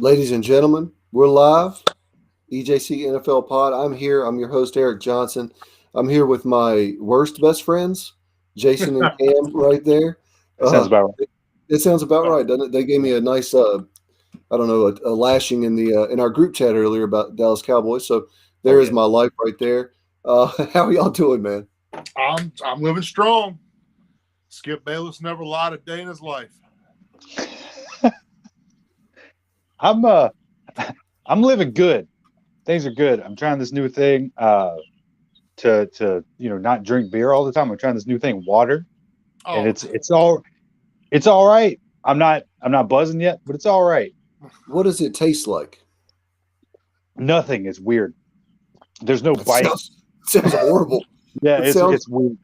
Ladies and gentlemen, we're live. EJC NFL Pod. I'm here. I'm your host, Eric Johnson. I'm here with my worst best friends, Jason and Cam, right there. That sounds Uh, about right. it sounds about right, doesn't it? They gave me a nice, I don't know, a lashing in the in our group chat earlier about Dallas Cowboys. So Oh there is yeah. my life right there. How are y'all doing, man? I'm living strong. Skip Bayless never lied a day in his life. I'm I'm living good. Things are good. I'm trying this new thing to not drink beer all the time. I'm trying this new thing, water, and Oh, it's all right. I'm not buzzing yet, but it's all right. What does it taste like? Nothing is weird. There's no It bite. sounds horrible. Yeah, It it's sounds it's weird.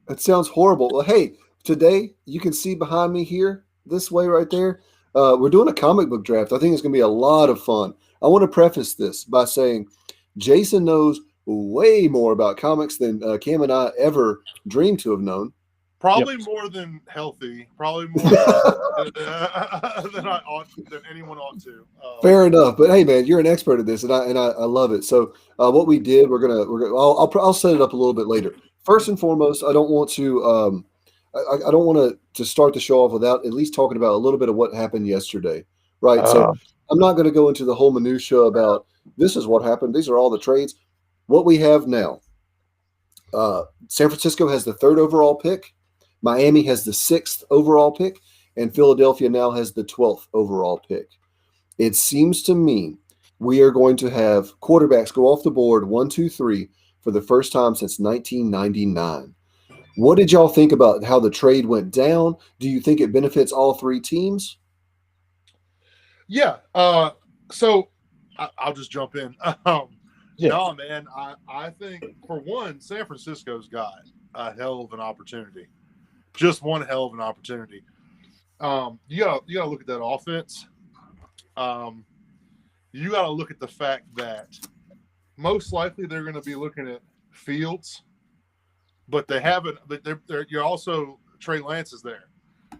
It sounds horrible. Well, hey, today you can see behind me here, this way right there. We're doing a comic book draft. I think it's going to be a lot of fun. I want to preface this by saying Jason knows way more about comics than Cam and I ever dreamed to have known. Yep. probably more than healthy. Probably more than anyone ought to. Fair enough, but hey, man, you're an expert at this, and I love it. So, what we did, we're gonna. I'll set it up a little bit later. First and foremost, I don't want to. I don't want to start the show off without at least talking about a little bit of what happened yesterday, right? So, Uh, I'm not going to go into the whole minutia about this is what happened. These are all the trades. What we have now, San Francisco has the third overall pick. Miami has the sixth overall pick, and Philadelphia now has the 12th overall pick. It seems to me we are going to have quarterbacks go off the board one, two, three for the first time since 1999. What did y'all think about how the trade went down? Do you think it benefits all three teams? Yeah. So I'll just jump in. yeah. No, man. I think for one, San Francisco's got a hell of an opportunity. Just one hell of an opportunity. You gotta look at that offense. You got to look at the fact that most likely they're going to be looking at Fields, but they haven't. But you're also Trey Lance is there,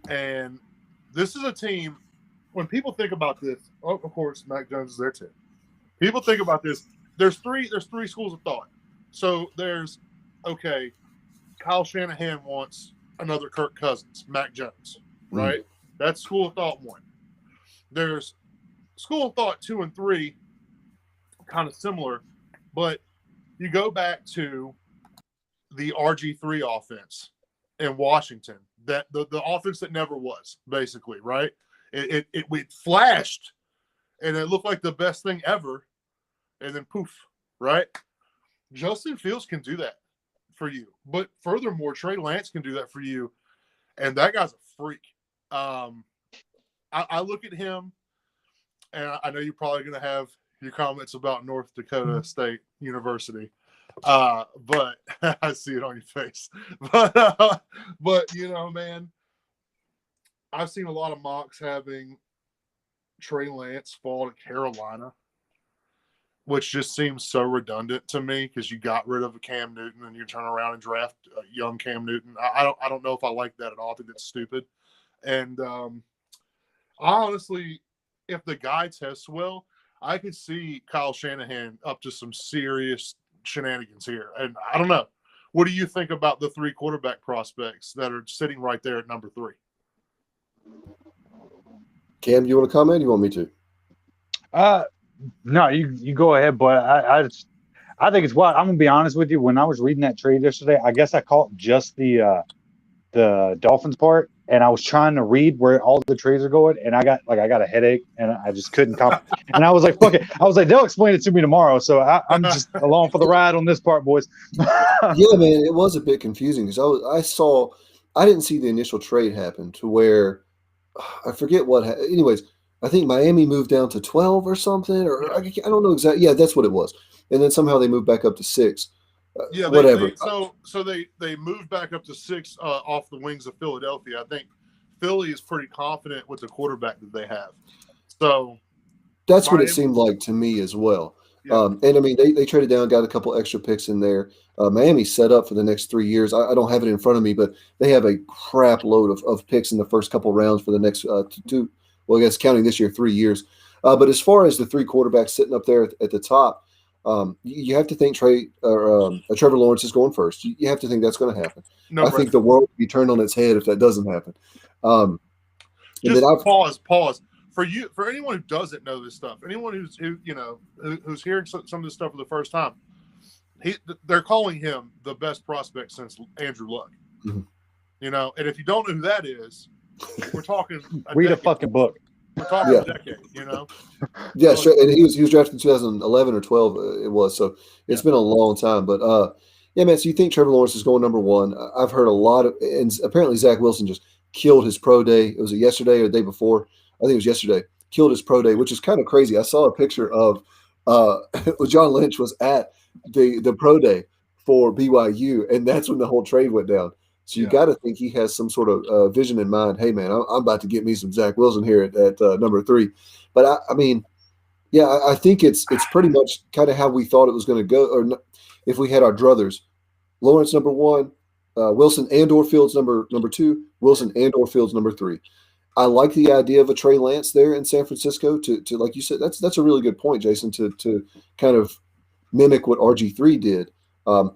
and this is a team. When people think about this, of course, Mac Jones is there too. People think about this. There's three schools of thought. So there's okay. Kyle Shanahan wants another Kirk Cousins, Mac Jones, right? That's school of thought one. There's school of thought 2 and 3, kind of similar, but you go back to the RG3 offense in Washington, that the offense that never was, basically, right? It flashed and it looked like the best thing ever, and then poof, right? Justin Fields can do that for you, but furthermore, Trey Lance can do that for you, and that guy's a freak. I look at him. And I know you're probably going to have your comments about North Dakota State University, but I see it on your face. But man, I've seen a lot of mocks having Trey Lance fall to Carolina, which just seems so redundant to me because you got rid of a Cam Newton and you turn around and draft a young Cam Newton. I don't know if I like that at all. I think it's stupid. And I honestly, if the guy tests well, I could see Kyle Shanahan up to some serious shenanigans here. And I don't know. What do you think about the three quarterback prospects that are sitting right there at number 3? Cam, you want to comment? You want me to? Uh, no, you go ahead, but I think it's wild. I'm gonna be honest with you. When I was reading that trade yesterday, I guess I caught just the Dolphins part, and I was trying to read where all the trades are going, and I got a headache, and I just couldn't and I was like, fuck it. I was like, they'll explain it to me tomorrow, so I'm just along for the ride on this part, boys. Yeah, man, it was a bit confusing because I didn't see the initial trade happen to where I forget what. Anyways, I think Miami moved down to 12 or something, or I don't know exactly. Yeah, that's what it was. And then somehow they moved back up to 6. Yeah, Whatever. they moved back up to 6 off the wings of Philadelphia. I think Philly is pretty confident with the quarterback that they have. So That's what it Miami, seemed like to me as well. yeah, And I mean, they traded down, got a couple extra picks in there. Miami's set up for the next 3 years. I don't have it in front of me, but they have a crap load of picks in the first couple rounds for the next two. Well, I guess counting this year, 3 years. But as far as the three quarterbacks sitting up there at the top, you have to think Trevor Lawrence is going first. You have to think that's going to happen. No, I think the world would be turned on its head if that doesn't happen. Just pause. For anyone who doesn't know this stuff, anyone who's hearing some of this stuff for the first time, they're calling him the best prospect since Andrew Luck. Mm-hmm. And if you don't know who that is, we're talking read a fucking book. We're talking a decade, Yeah, sure. And he was drafted in 2011 or 12. It was, so it's been a long time. But yeah, man. So you think Trevor Lawrence is going number one? I've heard a lot of, and apparently Zach Wilson just killed his pro day. Was it yesterday or the day before? I think it was yesterday. Killed his pro day, which is kind of crazy. I saw a picture of John Lynch was at the pro day for BYU, and that's when the whole trade went down. So you got to think he has some sort of vision in mind. Hey, man, I'm about to get me some Zach Wilson here at number 3. But I mean, yeah, I think it's pretty much kind of how we thought it was going to go. Or if we had our druthers, Lawrence number 1, Wilson and/or Fields number 2, Wilson and/or Fields number 3. I like the idea of a Trey Lance there in San Francisco. To like you said, that's a really good point, Jason. To kind of mimic what RG3 did.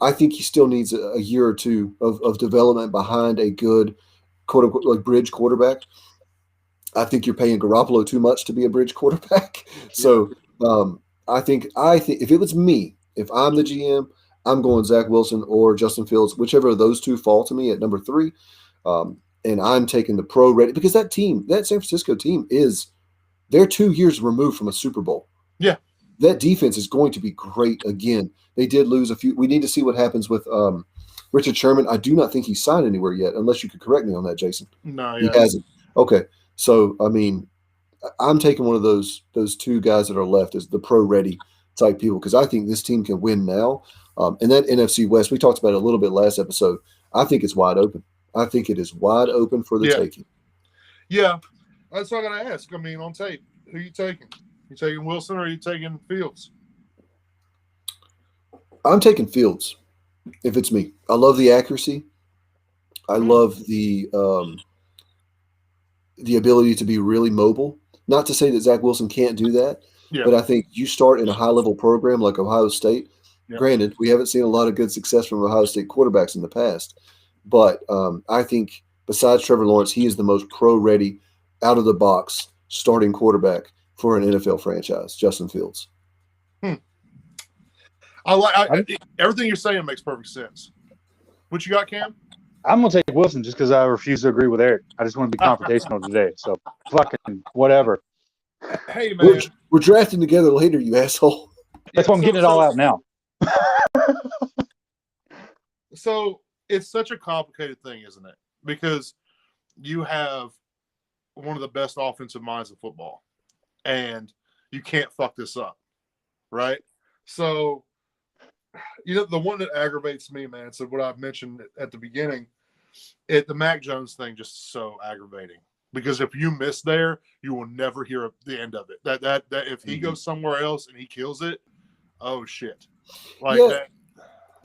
I think he still needs a year or two of development behind a good, quote unquote, like bridge quarterback. I think you're paying Garoppolo too much to be a bridge quarterback. So I think if it was me, if I'm the GM, I'm going Zach Wilson or Justin Fields, whichever of those two fall to me at number 3. And I'm taking the pro ready because that team, that San Francisco team they're 2 years removed from a Super Bowl. Yeah. That defense is going to be great again. They did lose a few. We need to see what happens with Richard Sherman. I do not think he's signed anywhere yet, unless you could correct me on that, Jason. No, he hasn't. Okay. So, I mean, I'm taking one of those 2 guys that are left as the pro-ready type people because I think this team can win now. And that NFC West, we talked about it a little bit last episode. I think it's wide open. I think it is wide open for the taking. Yeah. That's what I got to ask. I mean, on tape, who are you taking? You taking Wilson or are you taking Fields? I'm taking Fields if it's me. I love the accuracy. I love the ability to be really mobile. Not to say that Zach Wilson can't do that, but I think you start in a high-level program like Ohio State. Yeah. Granted, we haven't seen a lot of good success from Ohio State quarterbacks in the past, but I think besides Trevor Lawrence, he is the most pro-ready, out-of-the-box starting quarterback for an NFL franchise, Justin Fields. Everything you're saying makes perfect sense. What you got, Cam? I'm going to take Wilson just because I refuse to agree with Eric. I just want to be confrontational today. So, fucking whatever. Hey, man. We're drafting together later, you asshole. That's why I'm getting it all out now. So, it's such a complicated thing, isn't it? Because you have one of the best offensive minds in football, and you can't fuck this up, right? So, the one that aggravates me, man, so what I've mentioned at the beginning, the Mac Jones thing just so aggravating. Because if you miss there, you will never hear the end of it. That if he goes somewhere else and he kills it, oh shit. That.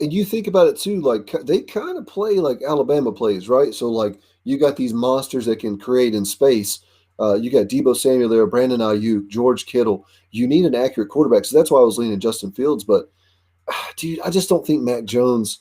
And you think about it too, like they kind of play like Alabama plays, right? So like you got these monsters that can create in space. You got Deebo Samuel there, Brandon Ayuk, George Kittle. You need an accurate quarterback. So that's why I was leaning Justin Fields. But dude, I just don't think Mac Jones.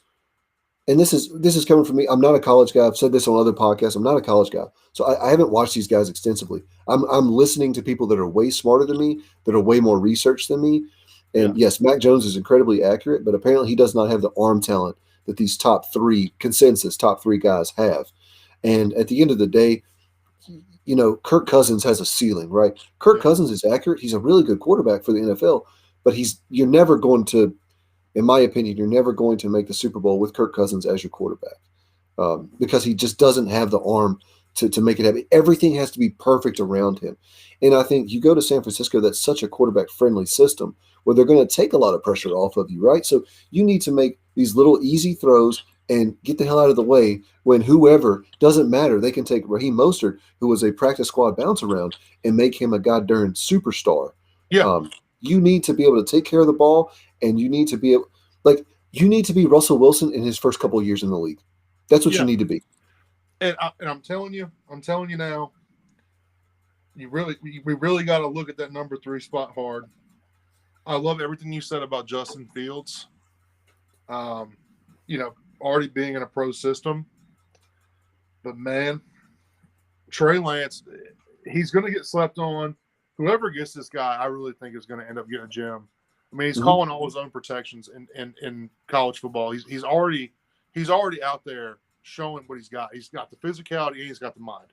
And this is coming from me. I'm not a college guy. I've said this on other podcasts. I'm not a college guy, so I haven't watched these guys extensively. I'm listening to people that are way smarter than me, that are way more researched than me. And yes, Mac Jones is incredibly accurate, but apparently he does not have the arm talent that these top 3 guys have. And at the end of the day, Kirk Cousins has a ceiling, right? Kirk Cousins is accurate. He's a really good quarterback for the NFL, but you're never going to, in my opinion, you're never going to make the Super Bowl with Kirk Cousins as your quarterback because he just doesn't have the arm to make it happen. Everything has to be perfect around him. And I think you go to San Francisco, that's such a quarterback-friendly system where they're going to take a lot of pressure off of you, right? So you need to make these little easy throws and get the hell out of the way when whoever, doesn't matter, they can take Raheem Mostert, who was a practice squad bounce around, and make him a goddamn superstar. Yeah. You need to be able to take care of the ball, and you need to be able, you need to be Russell Wilson in his first couple of years in the league. That's what you need to be. And I'm telling you now, we really got to look at that number 3 spot hard. I love everything you said about Justin Fields. Already being in a pro system, but man, Trey Lance, he's going to get slept on. Whoever gets this guy, I really think is going to end up getting a gem. I mean, he's calling all his own protections in college football. He's already out there showing what he's got. He's got the physicality and he's got the mind.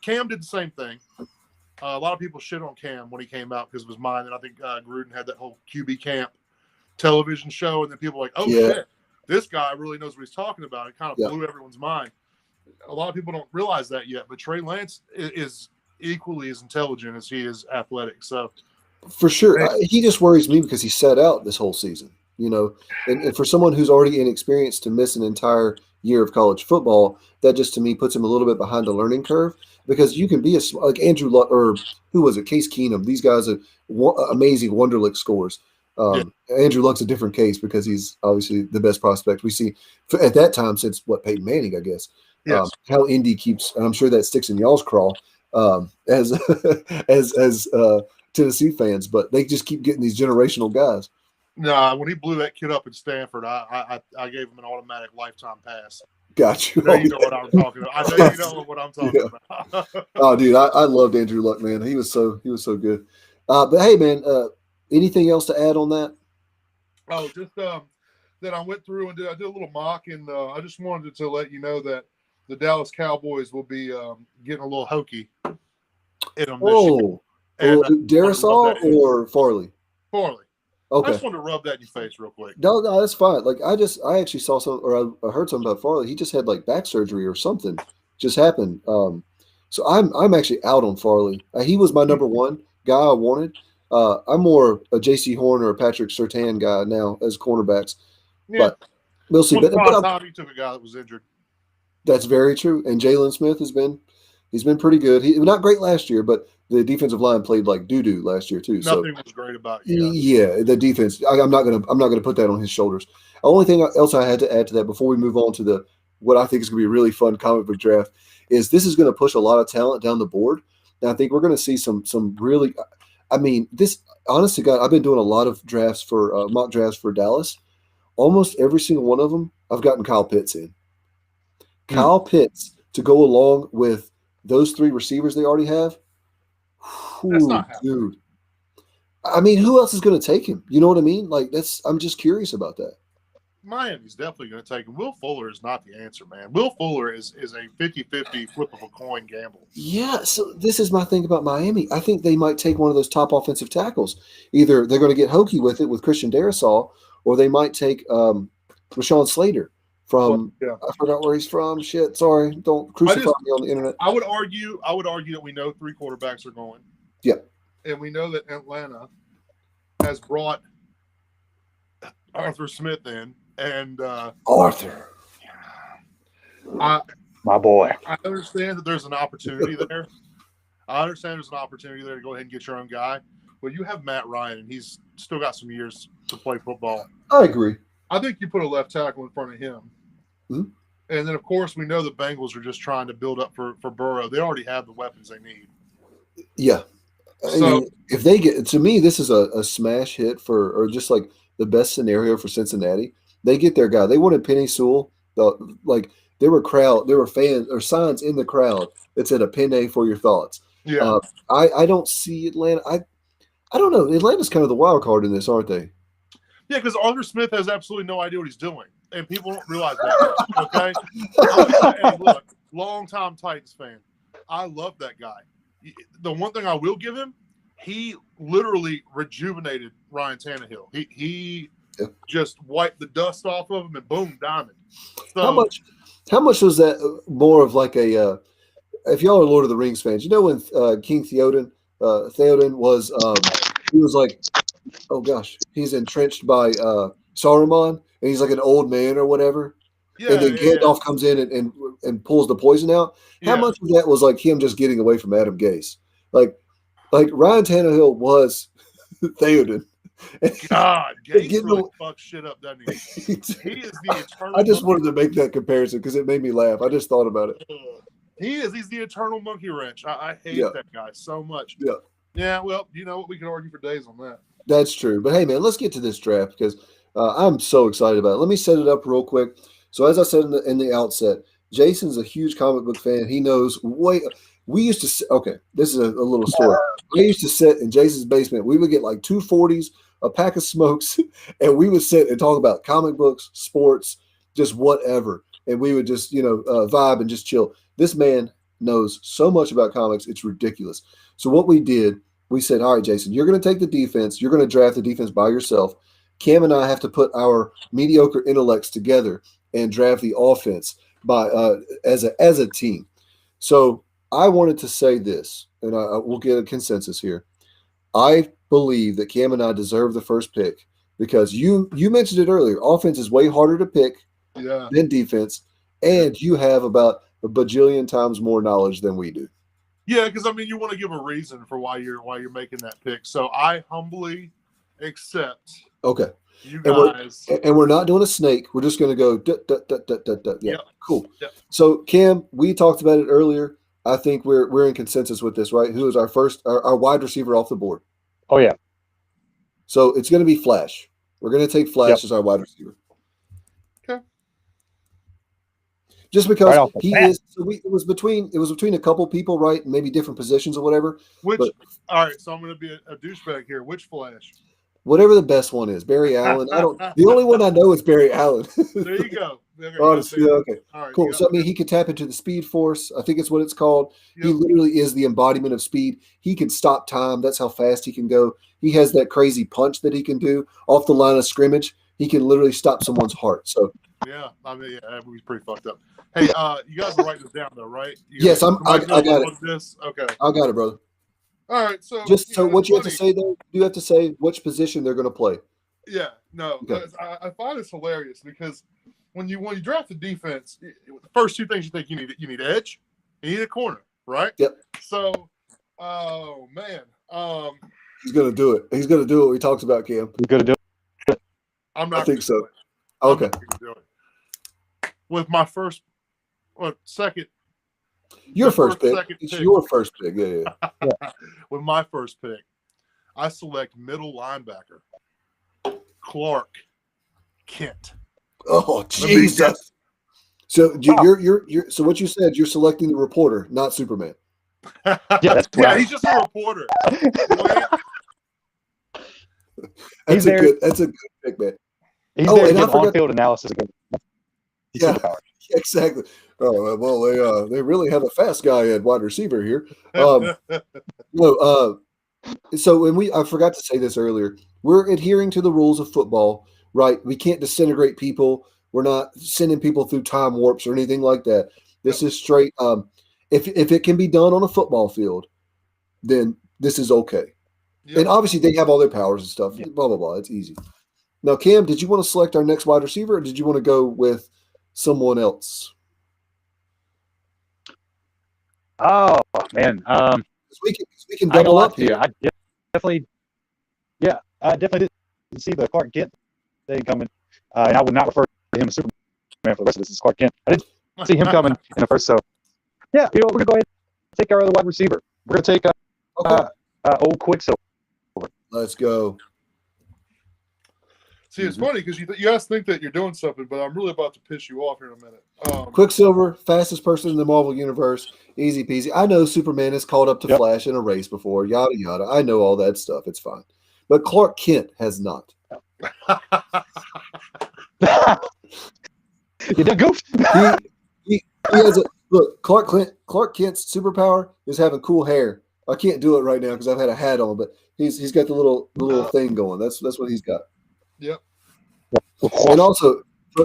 Cam did the same thing. A lot of people shit on Cam when he came out because of his mind, and I think Gruden had that whole QB camp television show, and then people were like, shit, this guy really knows what he's talking about. It kind of blew everyone's mind. A lot of people don't realize that yet, but Trey Lance is equally as intelligent as he is athletic. So, for sure, he just worries me because he sat out this whole season. And for someone who's already inexperienced to miss an entire year of college football, that just to me puts him a little bit behind the learning curve. Because you can be like Andrew Luck, or who was it, Case Keenum. These guys are amazing Wonderlic scores. Andrew Luck's a different case because he's obviously the best prospect we see at that time since Peyton Manning, I guess. Yes. How Indy keeps, and I'm sure that sticks in y'all's craw as Tennessee fans, but they just keep getting these generational guys. Nah, when he blew that kid up in Stanford, I gave him an automatic lifetime pass. Got you. I know you know what I'm talking about. I know you know what I'm talking about. Oh, dude, I loved Andrew Luck, man. He was so good. But hey, man, anything else to add on that? Oh, just that I went through and I did a little mock, and I just wanted to let you know that the Dallas Cowboys will be getting a little hokey in them this year. And, Darisaw or Farley? Farley. Okay. I just wanted to rub that in your face real quick. No, that's fine. Like I actually saw some, or I heard something about Farley. He just had like back surgery or something just happened. So I'm actually out on Farley. He was my number one guy I wanted. I'm more a J.C. Horn or a Patrick Surtain guy now as cornerbacks. Yeah. But we'll see. But time he took a guy that was injured. That's very true. And Jalen Smith he's been pretty good. He not great last year, but the defensive line played like doo-doo last year too. Nothing was great about it. Yeah, the defense. I'm not gonna put that on his shoulders. The only thing else I had to add to that before we move on to what I think is gonna be a really fun comic book draft is this is gonna push a lot of talent down the board. And I think we're gonna see some really. I mean, this honest to God, I've been doing a lot of drafts for mock drafts for Dallas. Almost every single one of them, I've gotten Kyle Pitts in. Kyle Pitts to go along with those 3 receivers they already have. That's not happening. Dude. I mean, who else is going to take him? You know what I mean? Like I'm just curious about that. Miami's definitely going to take him. Will Fuller is not the answer, man. Will Fuller is a 50-50 flip of a coin gamble. Yeah, so this is my thing about Miami. I think they might take one of those top offensive tackles. Either they're going to get hokey with it with Christian Darisaw, or they might take Rashawn Slater from I forgot where he's from. Shit, sorry. Don't crucify me on the internet. I would argue that we know 3 quarterbacks are going. Yeah. And we know that Atlanta has brought Arthur Smith in. And Arthur. My boy. I understand that there's an opportunity there. To go ahead and get your own guy. But you have Matt Ryan, and he's still got some years to play football. I agree. I think you put a left tackle in front of him. Mm-hmm. And then, of course, we know the Bengals are just trying to build up for Burrow. They already have the weapons they need. Yeah. So, I mean, if they get – to me, this is a smash hit or just like the best scenario for Cincinnati. They get their guy. They wanted Penny Sewell. There were fans or signs in the crowd that said a Penny for your thoughts. Yeah. I don't see Atlanta. I don't know. Atlanta's kind of the wild card in this, aren't they? Yeah, because Arthur Smith has absolutely no idea what he's doing, and people don't realize that. Okay, hey, look, long-time Titans fan. I love that guy. The one thing I will give him, he literally rejuvenated Ryan Tannehill. He just wiped the dust off of him, and boom, diamond. So, how much was that more of like a? If y'all are Lord of the Rings fans, you know when King Theoden was he was like, oh gosh, he's entrenched by Saruman, and he's like an old man or whatever. Yeah, and then Gandalf comes in and pulls the poison out. How much of that was like him just getting away from Adam Gase? Like Ryan Tannehill was Theoden. God, Gase really fucks shit up, doesn't he? He is the eternal. I just wanted to make that comparison because it made me laugh. I just thought about it. He is. He's the eternal monkey wrench. I hate Yeah. that guy so much. Yeah. Yeah, well, you know what? We can argue for days on that. That's true. But hey, man, let's get to this draft because I'm so excited about it. Let me set it up real quick. So, as I said in the outset, Jason's a huge comic book fan. He knows way. We used to. Okay, this is a little story. I used to sit in Jason's basement. We would get like 240s, a pack of smokes, and we would sit and talk about comic books, sports, just whatever. And we would just, vibe and just chill. This man knows so much about comics. It's ridiculous. So, what we did, we said, all right, Jason, you're going to take the defense. You're going to draft the defense by yourself. Cam and I have to put our mediocre intellects together and draft the offense by as a team. So I wanted to say this, and I will get a consensus here. I believe that Cam and I deserve the first pick because you mentioned it earlier. Offense is way harder to pick than defense, and you have about a bajillion times more knowledge than we do. Yeah, because I mean, you want to give a reason for why you're making that pick. So I humbly accept. Okay. You guys. And we're not doing a snake. We're just going to go. Yeah. Yep. Cool. Yep. So Cam, we talked about it earlier. I think we're in consensus with this, right? Who is our wide receiver off the board? Oh yeah. So it's going to be Flash. We're going to take Flash as our wide receiver. Okay. Just because Right he is. So it was between a couple people, right? Maybe different positions or whatever. All right. So I'm going to be a douchebag here. Which Flash? Whatever the best one is, Barry Allen. The only one I know is Barry Allen. There you go. Honestly, okay. All right, cool. So I mean, he can tap into the Speed Force. I think it's what it's called. Yep. He literally is the embodiment of speed. He can stop time. That's how fast he can go. He has that crazy punch that he can do off the line of scrimmage. He can literally stop someone's heart. So yeah, I mean, yeah, he's pretty fucked up. Hey, you guys are writing this down though, right? Yes, I got it. This? Okay, I got it, brother. All right, so what you have to say though, you have to say which position they're going to play. Yeah, no, okay. I find this hilarious because when you draft the defense, the first two things you think you need edge, you need a corner, right? Yep. So, oh man, he's going to do it. He's going to do what we talked about, Cam. He's going to do it. I'm not. I think so. Okay. Do it. With my second. Your first pick. It's your first pick. Yeah. With my first pick, I select middle linebacker Clark Kent. Oh Jesus! So you're so what you said? You're selecting the reporter, not Superman. Yeah, he's just a reporter. That's a good pick, man. He's there to give on-field analysis again. Yeah, exactly. Oh well, they really have a fast guy at wide receiver here. So I forgot to say this earlier. We're adhering to the rules of football, right? We can't disintegrate people. We're not sending people through time warps or anything like that. This is straight. If it can be done on a football field, then this is okay. Yep. And obviously they have all their powers and stuff. Yep. Blah blah blah. It's easy. Now, Cam, did you want to select our next wide receiver, or did you want to go with someone else? Oh man, we can double up here. I definitely didn't see the Clark Kent thing coming, and I would not refer to him as Superman for the rest of this. Is Clark Kent. I didn't see him coming in the first. So yeah, we're gonna go ahead and take our other wide receiver. We're gonna take old Quicksilver. Let's go. See, it's funny because you guys think that you're doing something, but I'm really about to piss you off here in a minute. Quicksilver, fastest person in the Marvel Universe, easy peasy. I know Superman has caught up to Flash in a race before, yada, yada. I know all that stuff. It's fine. But Clark Kent has not. You done goofed. He has a look. Clark Kent's superpower is having cool hair. I can't do it right now because I've had a hat on, but he's got the little thing going. That's what he's got. Yep. And also,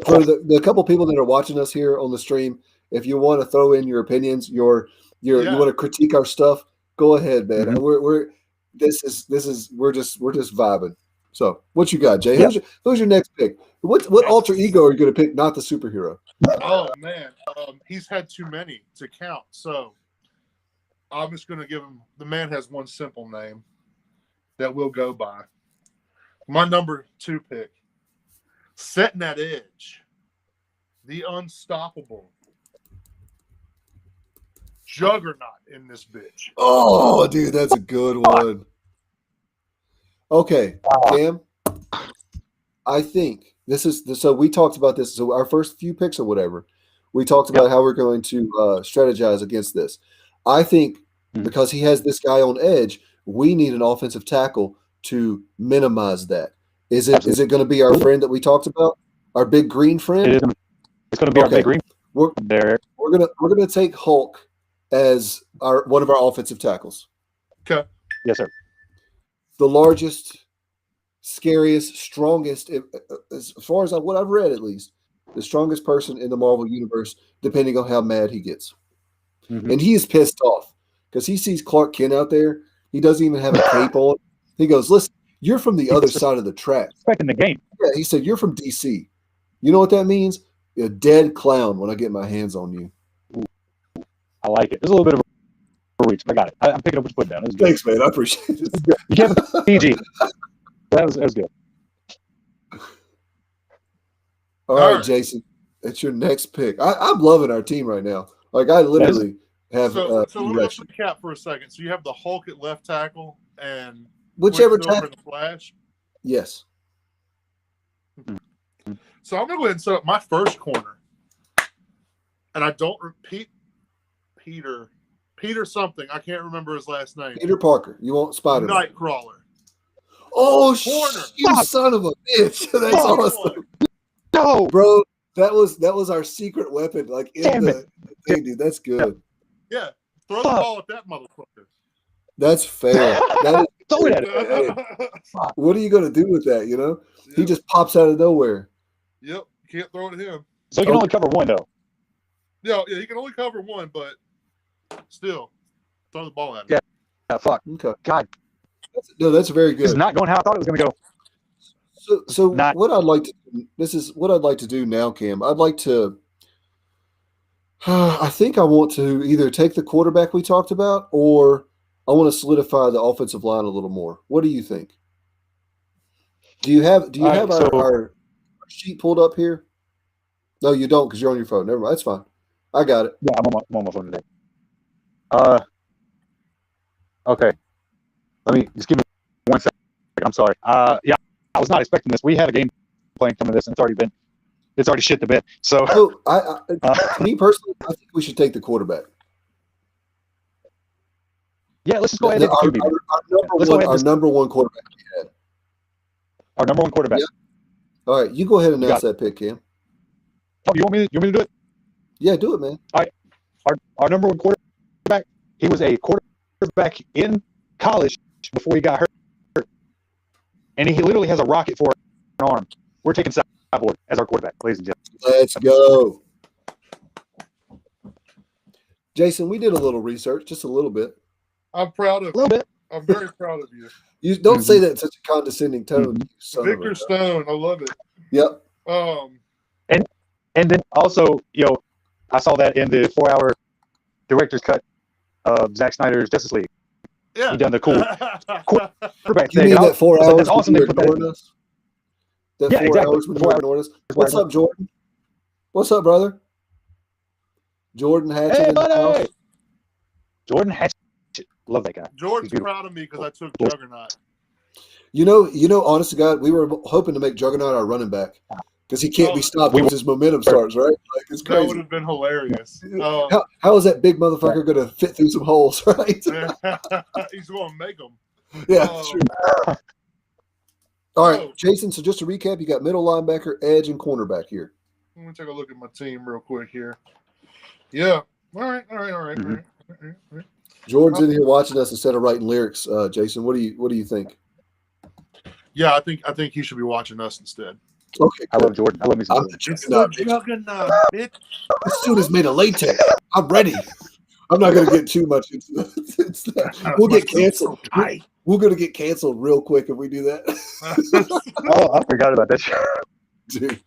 for the couple people that are watching us here on the stream, if you want to throw in your opinions, you want to critique our stuff, go ahead, man. Mm-hmm. We're just vibing. So, what you got, Jay? Yeah. Who's your next pick? What alter ego are you going to pick? Not the superhero. Oh man, he's had too many to count. So, I'm just going to give him. The man has one simple name that we'll go by. My number 2 pick, setting that edge, the unstoppable juggernaut in this bitch. Oh, dude, that's a good one. Okay, Cam. I think this is so we talked about this. So our first few picks or whatever, we talked about how we're going to strategize against this. I think because he has this guy on edge, we need an offensive tackle to minimize that. Is it going to be our friend that we talked about, our big green friend? It is. It's going to be our big green. We're gonna take Hulk as one of our offensive tackles. Okay. Yes, sir. The largest, scariest, strongest, as far as what I've read at least, the strongest person in the Marvel universe, depending on how mad he gets. And he is pissed off because he sees Clark Kent out there. He doesn't even have a cape on. He goes, listen, you're from the other side of the track. Expecting the game. Yeah, he said, you're from DC. You know what that means? You're a dead clown when I get my hands on you. I like it. There's a little bit of a reach, but I got it. I'm picking up what you put down. Thanks, man. I appreciate it. You can't PG. That was good. All right, Jason. It's your next pick. I'm loving our team right now. Like, I literally have so let's recap for a second. So you have the Hulk at left tackle and whichever tackle. Flash. Yes. So I'm gonna go ahead and set up my first corner, and I don't repeat Peter something. I can't remember his last name. Peter Parker. You want Spider-Man? Nightcrawler. Oh, you son of a bitch! That's awesome. No, bro. That was our secret weapon. Like in the thing, dude. That's good. Yeah, throw the ball at that motherfucker. That's fair. That is throw it at it. What are you gonna do with that? You know, he just pops out of nowhere. Yep, you can't throw it at him. So he can only cover one though. Yeah, he can only cover one, but still, throw the ball at him. Yeah, fuck. Okay. God. That's very good. It's not going how I thought it was going to go. So what I'd like to this is what I'd like to do now, Cam. I'd like to. I think I want to either take the quarterback we talked about, or I want to solidify the offensive line a little more. What do you think? Do you have our sheet pulled up here? No, you don't because you're on your phone. Never mind. That's fine. I got it. Yeah, I'm on my phone today. Okay. Let me just give me 1 second. I'm sorry. Yeah, I was not expecting this. We had a game plan coming to this, and it's already shit the bed. So, me personally, I think we should take the quarterback. Yeah, let's just go ahead and our number one quarterback we had. Our number one quarterback. Yeah. All right, you go ahead and announce that pick, Cam. Oh, you want me to do it? Yeah, do it, man. All right. Our number one quarterback, he was a quarterback in college before he got hurt. And he literally has a rocket for an arm. We're taking Cyborg as our quarterback, ladies and gentlemen. Let's go. Jason, we did a little research, just a little bit. I'm proud of you. A little bit. I'm very proud of you. You don't say that in such a condescending tone. Victor Stone, I love it. Yep. And then also, I saw that in the 4-hour director's cut of Zack Snyder's Justice League. Yeah. He done the cool quarterback you thing. mean that 4 hours that's awesome when you were ignoring us? That yeah, 4 exactly. hours when you were ignoring us? What's up, Jordan? What's up, brother? Jordan Hatchet. Hey, buddy. Jordan Hatchet. Love that guy. Jordan's proud of me because I took Juggernaut. You know, honest to God, we were hoping to make Juggernaut our running back because he can't be stopped once his momentum starts, right? Like, it's crazy. That would have been hilarious. How is that big motherfucker going to fit through some holes, right? He's going to make them. Yeah, true. All right, Jason, so just to recap, you got middle linebacker, edge, and cornerback here. Let me take a look at my team real quick here. Yeah. All right. Jordan's in here watching us instead of writing lyrics. Jason, what do you think? Yeah, I think he should be watching us instead. Okay, I love Jordan. I love me some Juggernaut, bitch. This dude is made of latex. I'm ready. I'm not going to get too much into that. We'll get canceled. We're going to get canceled real quick if we do that. Oh, I forgot about that show. Dude.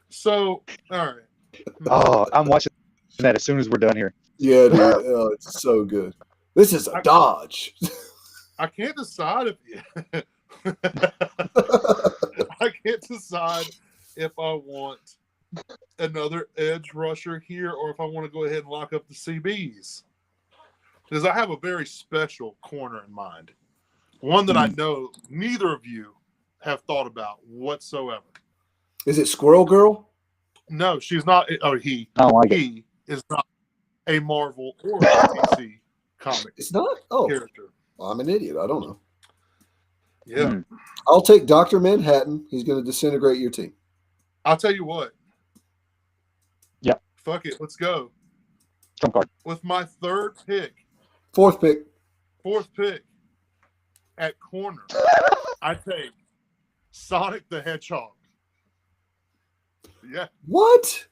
So, all right. Oh, I'm watching that as soon as we're done here. Yeah, dude. Oh, it's so good. This is a dodge. I can't decide if I want another edge rusher here or if I want to go ahead and lock up the CBs. is I have a very special corner in mind. One that I know neither of you have thought about whatsoever. Is it Squirrel Girl? No, she's not. Or he. I don't like it. He is not a Marvel or a DC comic It's not? Oh, character. I'm an idiot. I don't know. Yeah. I'll take Dr. Manhattan. He's going to disintegrate your team. I'll tell you what. Yeah. Fuck it. Let's go. Trump card. With my fourth pick at corner, I take Sonic the Hedgehog. Yeah. What?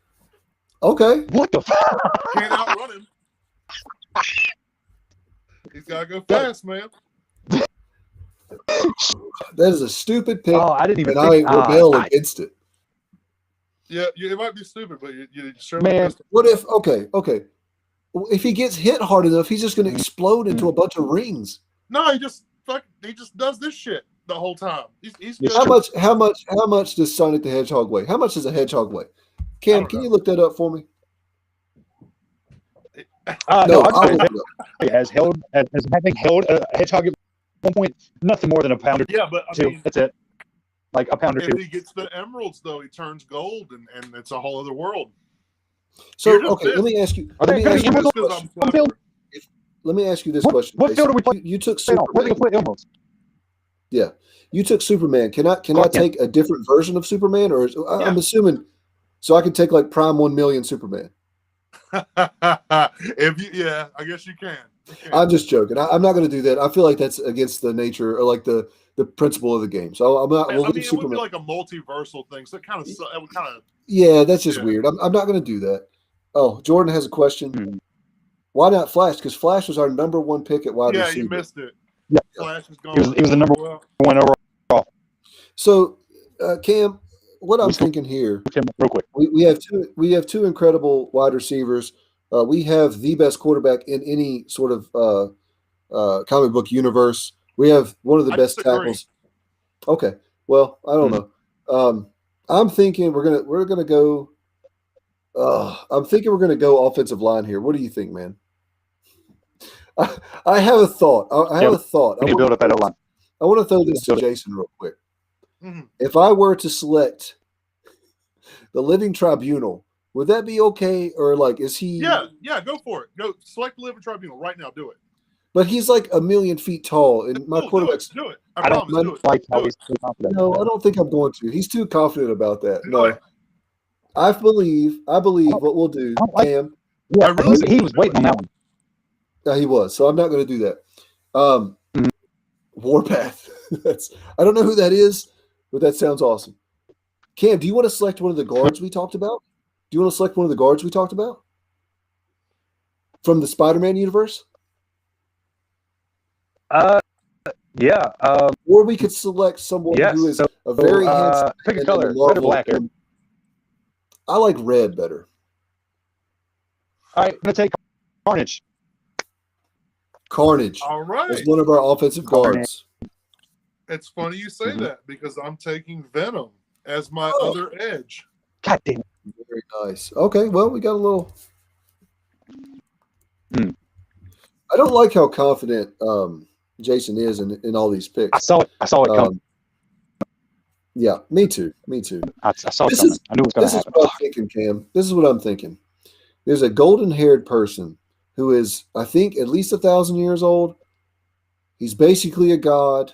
Okay. What the fuck? Can't outrun him. He's got to go fast, man. That is a stupid pick, Oh, I didn't even and think. I rebel against it. Yeah, it might be stupid, but you surely Man. missed it. What if, okay. Well, if he gets hit hard enough, he's just going to explode into a bunch of rings. No, he just does this shit the whole time. He's good. How much does Sonic the Hedgehog weigh? How much does a hedgehog weigh? Cam, can you look that up for me? No, I'll I'd look say it up. has having held a hedgehog at one point, nothing more than a pound or Yeah, but I two. mean, That's it. Like a pound or if two. he gets the emeralds, though, he turns gold, and it's a whole other world. So, You're just okay, let me ask you. Are Let they me ask you gonna this Because question. I'm clever. Let me ask you this What- question. what Jason. field are we playing? You took Where they Superman. gonna put emeralds? Yeah, you took Superman. Can I Yeah. take a different version of Superman, or Yeah. I'm assuming so I can take like Prime 1 million Superman? I guess you can. I'm just joking. I'm not going to do that. I feel like that's against the nature or like the principle of the game. So I'm not. We'll I leave mean, it would Superman. be like a multiversal thing, so it would kind of. Yeah, that's just Yeah. weird. I'm not going to do that. Oh, Jordan has a question. Hmm. Why not Flash? Because Flash was our number one pick at wide Yeah, receiver. you missed it. Yeah. Flash is gone. He was the number well. one overall. So, Cam, what I'm We still- thinking here, Real quick. we have two incredible wide receivers. We have the best quarterback in any sort of comic book universe. We have one of the I best disagree. tackles. Okay, well, I don't know. I'm thinking we're gonna go. I'm thinking we're gonna go offensive line here. What do you think, man? I have a thought. I have a thought. We need to build up that O-line. I want to throw this to Build it. Jason real quick. Mhm. If I were to select the Living Tribunal, would that be okay? Or like, is he? Yeah, go for it. Go select the Living Tribunal right now. Do it. But he's like 1,000,000 feet tall, and my Do quarterback's. it. Do it. I I don't promise. Do it. like how Do he's so confident. No, I don't think I'm going to. He's too confident about that. Do No, it. I believe what we'll do, I don't like- Cam. Yeah, I really he was waiting on that one. He was, so I'm not going to do that. Mhm. Warpath. I don't know who that is, but that sounds awesome. Cam, do you want to select one of the guards we talked about? Do you want to select one of the guards we talked about from the Spider-Man universe? Yeah. Or we could select someone Yes. who is So, a very handsome. pick a and color. in Red or Marvel- black. I like red better. All right, I'm gonna take Carnage. Carnage All right. is one of our offensive guards. It's funny you say Mhm. that because I'm taking Venom as my Oh. other edge. God damn it. Very nice. Okay, well, we got a little. Hmm. I don't like how confident Jason is in all these I picks. saw it coming. Yeah, me too. Me too. I saw it This coming. is- I knew it was gonna This is happen. what I'm thinking, Cam. This is what I'm thinking. There's a golden-haired person who is, I think, at least 1,000 years old. He's basically a god.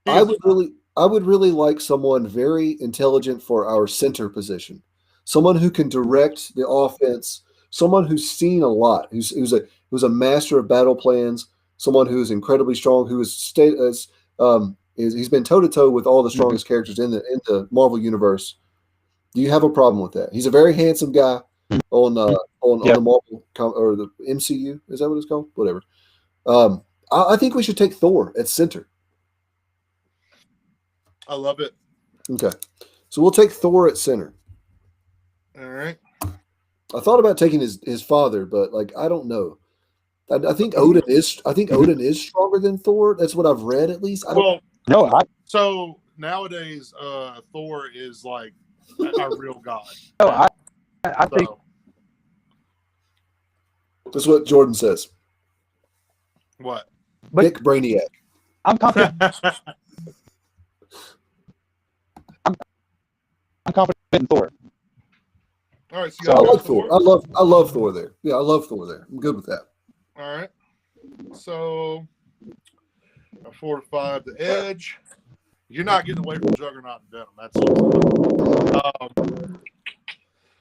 He I is- would really like someone very intelligent for our center position. Someone who can direct the offense. Someone who's seen a lot. Who's a master of battle plans. Someone who is incredibly strong. Who is he's been toe to toe with all the strongest characters in the Marvel universe. Do you have a problem with that? He's a very handsome guy on the Marvel or the MCU. Is that what it's called? Whatever. I think we should take Thor at center. I love it. Okay, so we'll take Thor at center. All right. I thought about taking his father, but like I don't know. I think Odin is stronger than Thor. That's what I've read, at least. Well, No, so nowadays, Thor is like a real god. I think So, That's what Jordan says. What? But Pick Brainiac. I'm confident. I'm confident in Thor. All right, so you So I got like Thor. I love Thor there. Yeah, I love Thor there. I'm good with that. All right. So a 4 to 5, the Edge. You're not getting away from Juggernaut and Venom. That's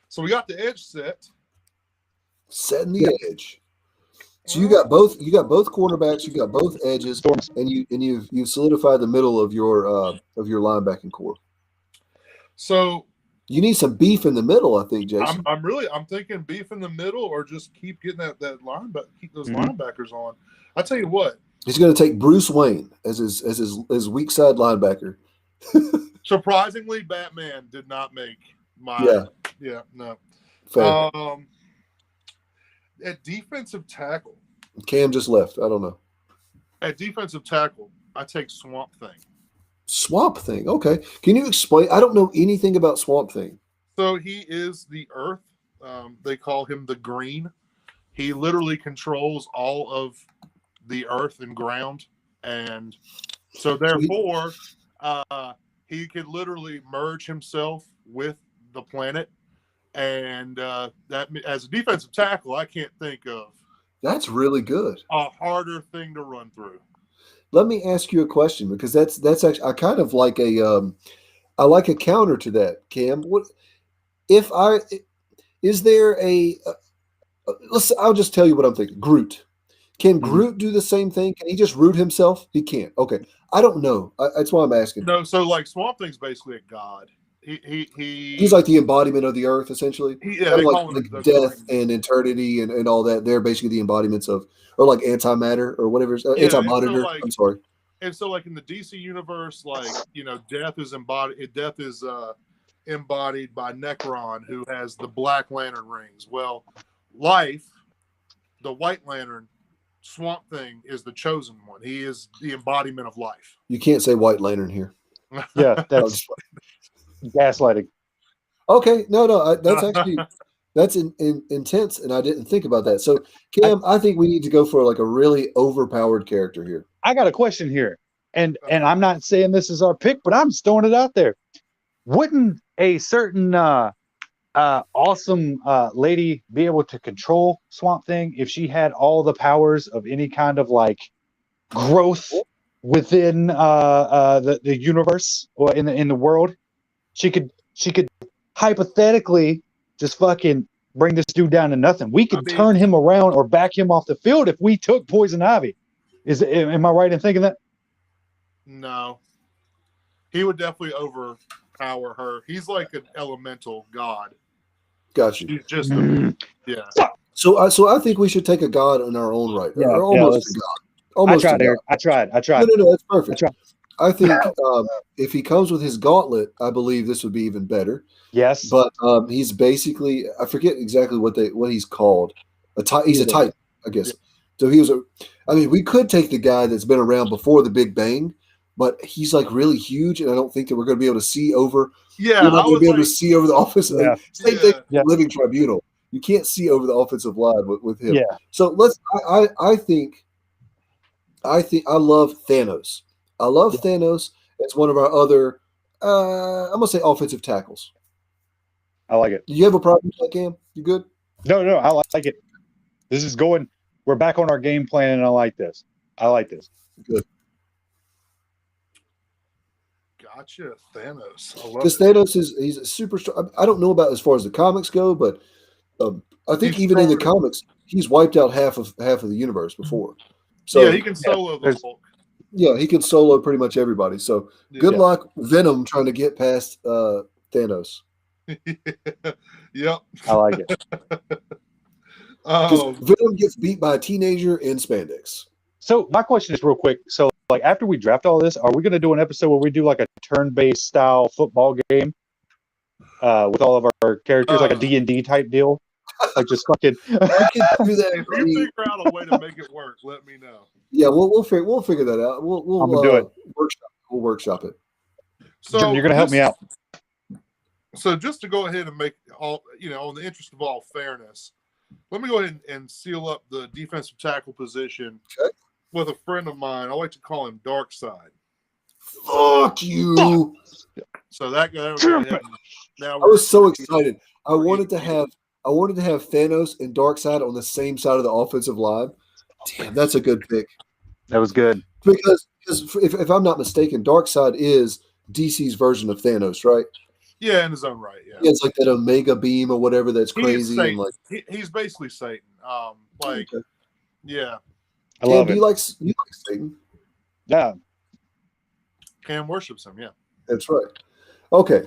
so we got the Edge set. Setting the edge. So you got both cornerbacks, you got both edges, and you've solidified the middle of your linebacking core. So You need some beef in the middle, I think, Jason. I'm thinking beef in the middle, or just keep getting that linebacker, keep those linebackers on. I tell you what, He's going to take Bruce Wayne as his weak side linebacker. surprisingly, Batman did not make my no. Fair. At defensive tackle. Cam just left. I don't know. At defensive tackle, I take Swamp Thing. Swamp Thing. Okay. Can you explain? I don't know anything about Swamp Thing. So he is the Earth. They call him the Green. He literally controls all of the Earth and ground, and so therefore, he could literally merge himself with the planet. And that, as a defensive tackle, I can't think of That's really good. a harder thing to run through. Let me ask you a question, because that's actually, I kind of like I like a counter to that, Cam. Is there I'll just tell you what I'm thinking. Groot. Can Groot do the same thing? Can he just root himself? He can't. Okay. I don't know. That's why I'm asking. No, so like Swamp Thing's basically a god. He's like the embodiment of the earth, essentially. They call him like death and eternity and all that. They're basically the embodiments of, or like antimatter or whatever. Anti-monitor. So I'm sorry. And so, like in the DC universe, like death is embodied. Death is embodied by Necron, who has the Black Lantern rings. Well, life, the White Lantern, Swamp Thing is the chosen one. He is the embodiment of life. You can't say White Lantern here. Yeah, that's gaslighting. Okay, no, that's actually that's intense, and I didn't think about that. So, Cam, I think we need to go for like a really overpowered character here. I got a question here, and I'm not saying this is our pick, but I'm just throwing it out there. Wouldn't a certain awesome lady be able to control Swamp Thing if she had all the powers of any kind of like growth within the universe or in the world? She could hypothetically just fucking bring this dude down to nothing. We could turn him around or back him off the field if we took Poison Ivy. Am I right in thinking that? No, he would definitely overpower her. He's like an elemental god. Got you. He's just So I think we should take a god in our own right. Yeah, or almost a god. Almost I tried, a god. Eric. I tried. No, that's perfect. I think if he comes with his gauntlet, I believe this would be even better. Yes. But he's basically, I forget exactly what he's called. He's a Titan, I guess. Yeah. So we could take the guy that's been around before the Big Bang, but he's like really huge, and I don't think that we're going to be able to see over. Yeah, we're not going to be able to see over the offensive. Yeah. Same thing with Living Tribunal. You can't see over the offensive line with him. Yeah. So I think I love Thanos. I love Thanos as one of our other, I'm going to say offensive tackles. I like it. Do you have a problem with that, Cam? You good? No, I like it. This is going. We're back on our game plan, and I like this. Good. Gotcha, Thanos. Because Thanos he's a super strong. I don't know about as far as the comics go, but I think even in the comics, he's wiped out half of the universe before. So yeah, he can solo the Hulk. Yeah, he can solo pretty much everybody. So good luck, Venom, trying to get past Thanos. Yep. I like it. Venom gets beat by a teenager in spandex. So my question is real quick. So like after we draft all this, are we going to do an episode where we do like a turn-based style football game with all of our characters, like a D&D type deal? Like just fucking. We can do that. If you figure out a way to make it work, let me know. Yeah, we'll figure that out. We'll do it. workshop it. So you're going to help me out. So just to go ahead and make all, on the interest of all fairness, let me go ahead and seal up the defensive tackle position with a friend of mine. I like to call him Dark Side. Fuck you. So that guy. Now I was so excited. I wanted to have Thanos and Darkseid on the same side of the offensive line. Damn, that's a good pick. That was good. Because if I'm not mistaken, Darkseid is DC's version of Thanos, right? Yeah, in his own right. Yeah, it's like that Omega beam or whatever that's crazy. And like he's basically Satan. okay. Yeah. I love Cam, it. you like Satan? Yeah. Cam worships him. Yeah. That's right. Okay.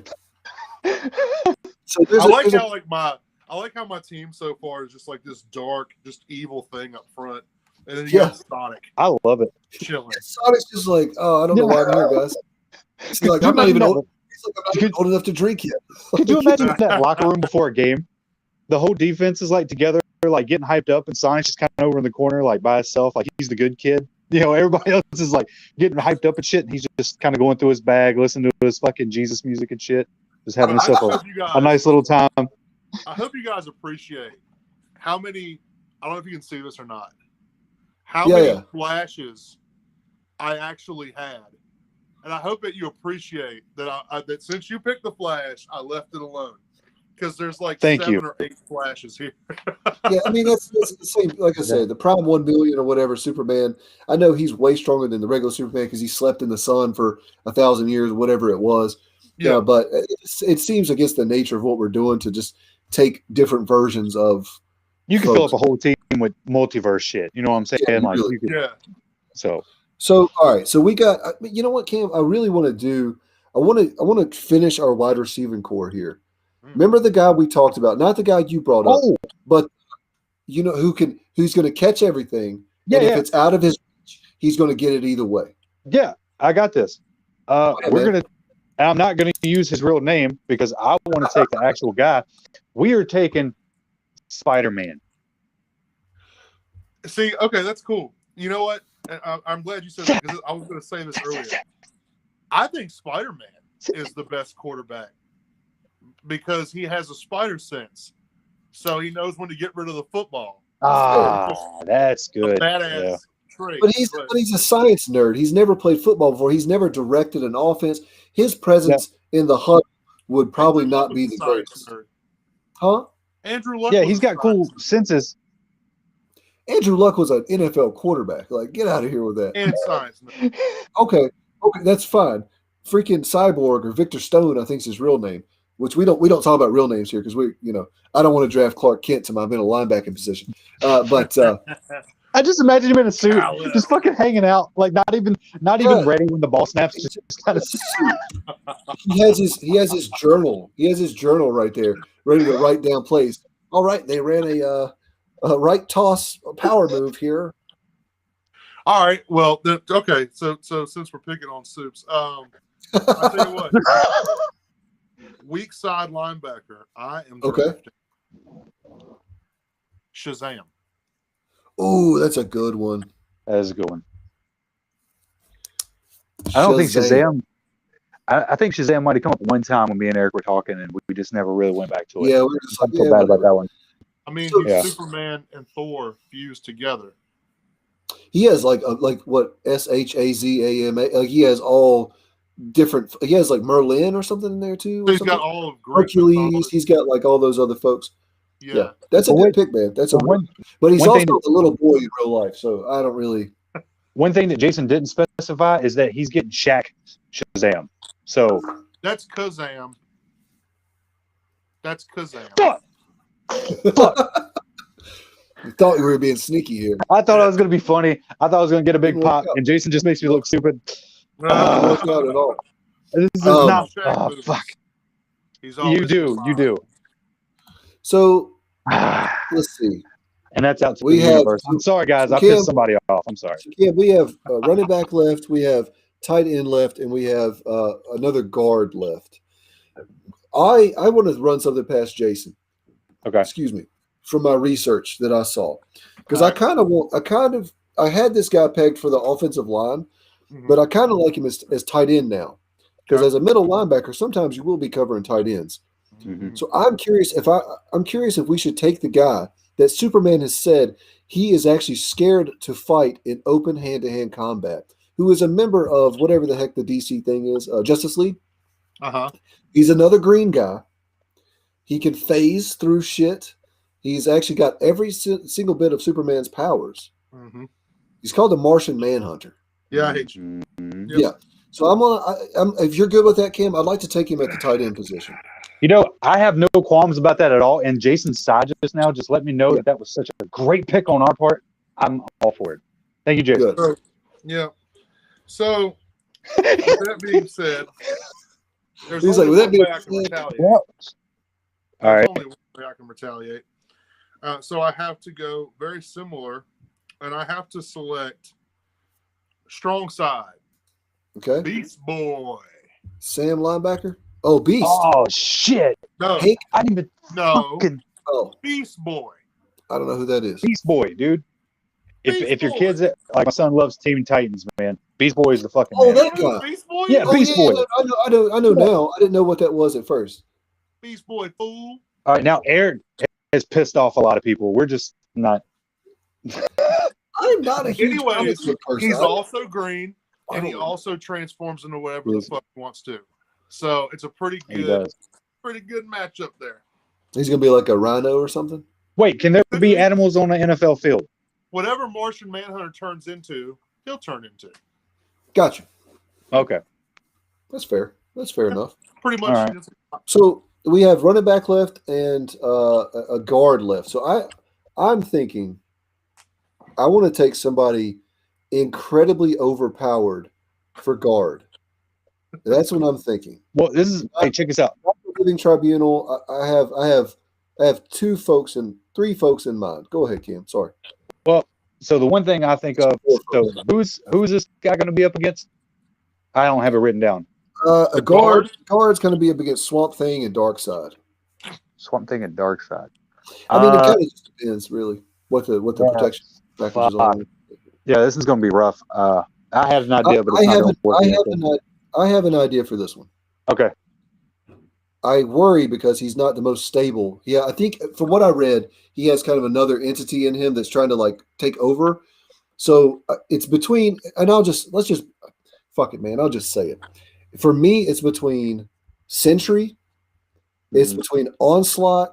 So I like how my team so far is just like this dark, just evil thing up front, and then you got Sonic. I love it. Chilling. Sonic's just like, oh, I don't know why I'm here, guys. He's like, I'm not even old. He's like, I'm not even old enough to drink yet. Could you imagine that locker room before a game? The whole defense is like together, like getting hyped up, and Sonic's just kind of over in the corner, like by himself, like he's the good kid. You know, everybody else is like getting hyped up and shit, and he's just kind of going through his bag, listening to his fucking Jesus music and shit, just having himself a nice little time. I hope you guys appreciate how many. I don't know if you can see this or not. How many flashes I actually had, and I hope that you appreciate that. That since you picked the Flash, I left it alone because there's like 7 or 8 flashes here. Yeah, I mean that's the same. Like I said, the Prime 1 billion or whatever Superman. I know he's way stronger than the regular Superman because he slept in the sun for 1,000 years, whatever it was. Yeah, but it seems against the nature of what we're doing to just take different versions of. You can fill up a whole team with multiverse shit. You know what I'm saying? Yeah, like, really. So all right. So we got. You know what, Cam? I really want to do. I want to finish our wide receiving core here. Remember the guy we talked about, not the guy you brought up, but you know who's going to catch everything. Yeah, and if it's out of his reach, he's going to get it either way. Yeah, I got this. I'm not going to use his real name because I want to take the actual guy. We are taking Spider-Man. See, okay, that's cool. You know what? I'm glad you said that because I was going to say this earlier. I think Spider-Man is the best quarterback because he has a spider sense, so he knows when to get rid of the football. That's good. Badass trait. But he's a science nerd. He's never played football before. He's never directed an offense. His presence in the huddle would probably not be the greatest. Huh? Andrew Luck. Yeah, he's got cool senses. Andrew Luck was an NFL quarterback. Like, get out of here with that. And science. Okay, that's fine. Freaking Cyborg or Victor Stone, I think is his real name. Which we don't talk about real names here because I don't want to draft Clark Kent to my middle linebacking position. But I just imagine him in a suit, just fucking hanging out, like not even ready when the ball snaps. Just kind of. He has his journal. He has his journal right there, ready to write down plays. All right, they ran a right toss power move here. All right, well, okay. So since we're picking on Soups, I'll tell you what. Weak side linebacker. I am drafting Shazam. Oh, that's a good one. That is a good one. I don't think Shazam. I think Shazam might have come up one time when me and Eric were talking, and we just never really went back to it. Yeah, we were just like, bad about that one. I mean, he's Superman and Thor fused together. He has like what Shazama. Like he has all different. He has like Merlin or something in there too. He's got all of Hercules. He's got like all those other folks. Yeah, that's a good pick, man. That's but he's also a little boy in real life, so I don't really. One thing that Jason didn't specify is that he's getting Shaq Shazam. So that's Kazam. That's Kazam. Fuck. You thought you were being sneaky here. I thought I was going to be funny. I thought I was going to get a big pop, and Jason just makes me look stupid. Not working out at all. This is not. Oh, fuck. You do. So let's see. And that's out to the universe. I'm sorry, guys. I pissed somebody off. I'm sorry. Yeah, we have running back left. We have tight end left, and we have another guard left. I want to run something past Jason. Okay. Excuse me. From my research that I saw, because I had this guy pegged for the offensive line, but I kind of like him as tight end now, because as a middle linebacker, sometimes you will be covering tight ends. So I'm curious if we should take the guy that Superman has said he is actually scared to fight in open hand-to-hand combat, who is a member of whatever the heck the DC thing is, Justice League. Uh-huh. He's another green guy. He can phase through shit. He's actually got every single bit of Superman's powers. Mm-hmm. He's called the Martian Manhunter. Yeah, I hate you. Mhm. Yep. Yeah. So if you're good with that, Cam, I'd like to take him at the tight end position. I have no qualms about that at all. And Jason's side just now just let me know that was such a great pick on our part. I'm all for it. Thank you, Jason. Good. Yeah. So, with that being said, there's He's only like, with that one being way I can said- retaliate. All There's right. only one way I can retaliate. So I have to go very similar, and I have to select strong side. Okay. Beast Boy. Sam linebacker. Oh, Beast. Oh shit! No, Hank. I didn't even no. fucking Oh, Beast Boy. I don't know who that is. Beast Boy, dude. Beast If your Boy. kids like my son loves Teen Titans, man. Beast Boy is the fucking Oh, man. that You know who guy. Beast Boy Yeah, is? Oh, Beast Boy. I know now. I didn't know what that was at first. Beast Boy, fool. All right, now Eric has pissed off a lot of people. We're just not. I'm not a huge comic Anyways, book person. he's also green, and he Wow. also transforms into whatever Yes. the fuck he wants to. So it's a pretty He good does. matchup there. He's gonna be like a rhino or something. Wait, can there be animals on an NFL field? Whatever Martian Manhunter turns into, he'll turn into. Gotcha. Okay. That's fair. That's fair enough. Pretty much. All right. So we have running back left and a guard left. So I'm thinking I want to take somebody incredibly overpowered for guard. That's what I'm thinking. Well, this is. Hey, check this out. Living Tribunal. I have three folks in mind. Go ahead, Kim. Sorry. So the one thing I think of. So who's this guy going to be up against? I don't have it written down. A guard's going to be up against Swamp Thing and Darkseid. Swamp Thing and Darkseid. I mean, it kind of just depends, really, what the protection packages are. Yeah, this is going to be rough. I had an idea, but it's not going to work. I have an idea for this one. Okay. I worry because he's not the most stable. Yeah, I think from what I read, he has kind of another entity in him that's trying to like take over. So it's between, and let's just fuck it, man. I'll just say it. For me, it's between Sentry, it's between Onslaught,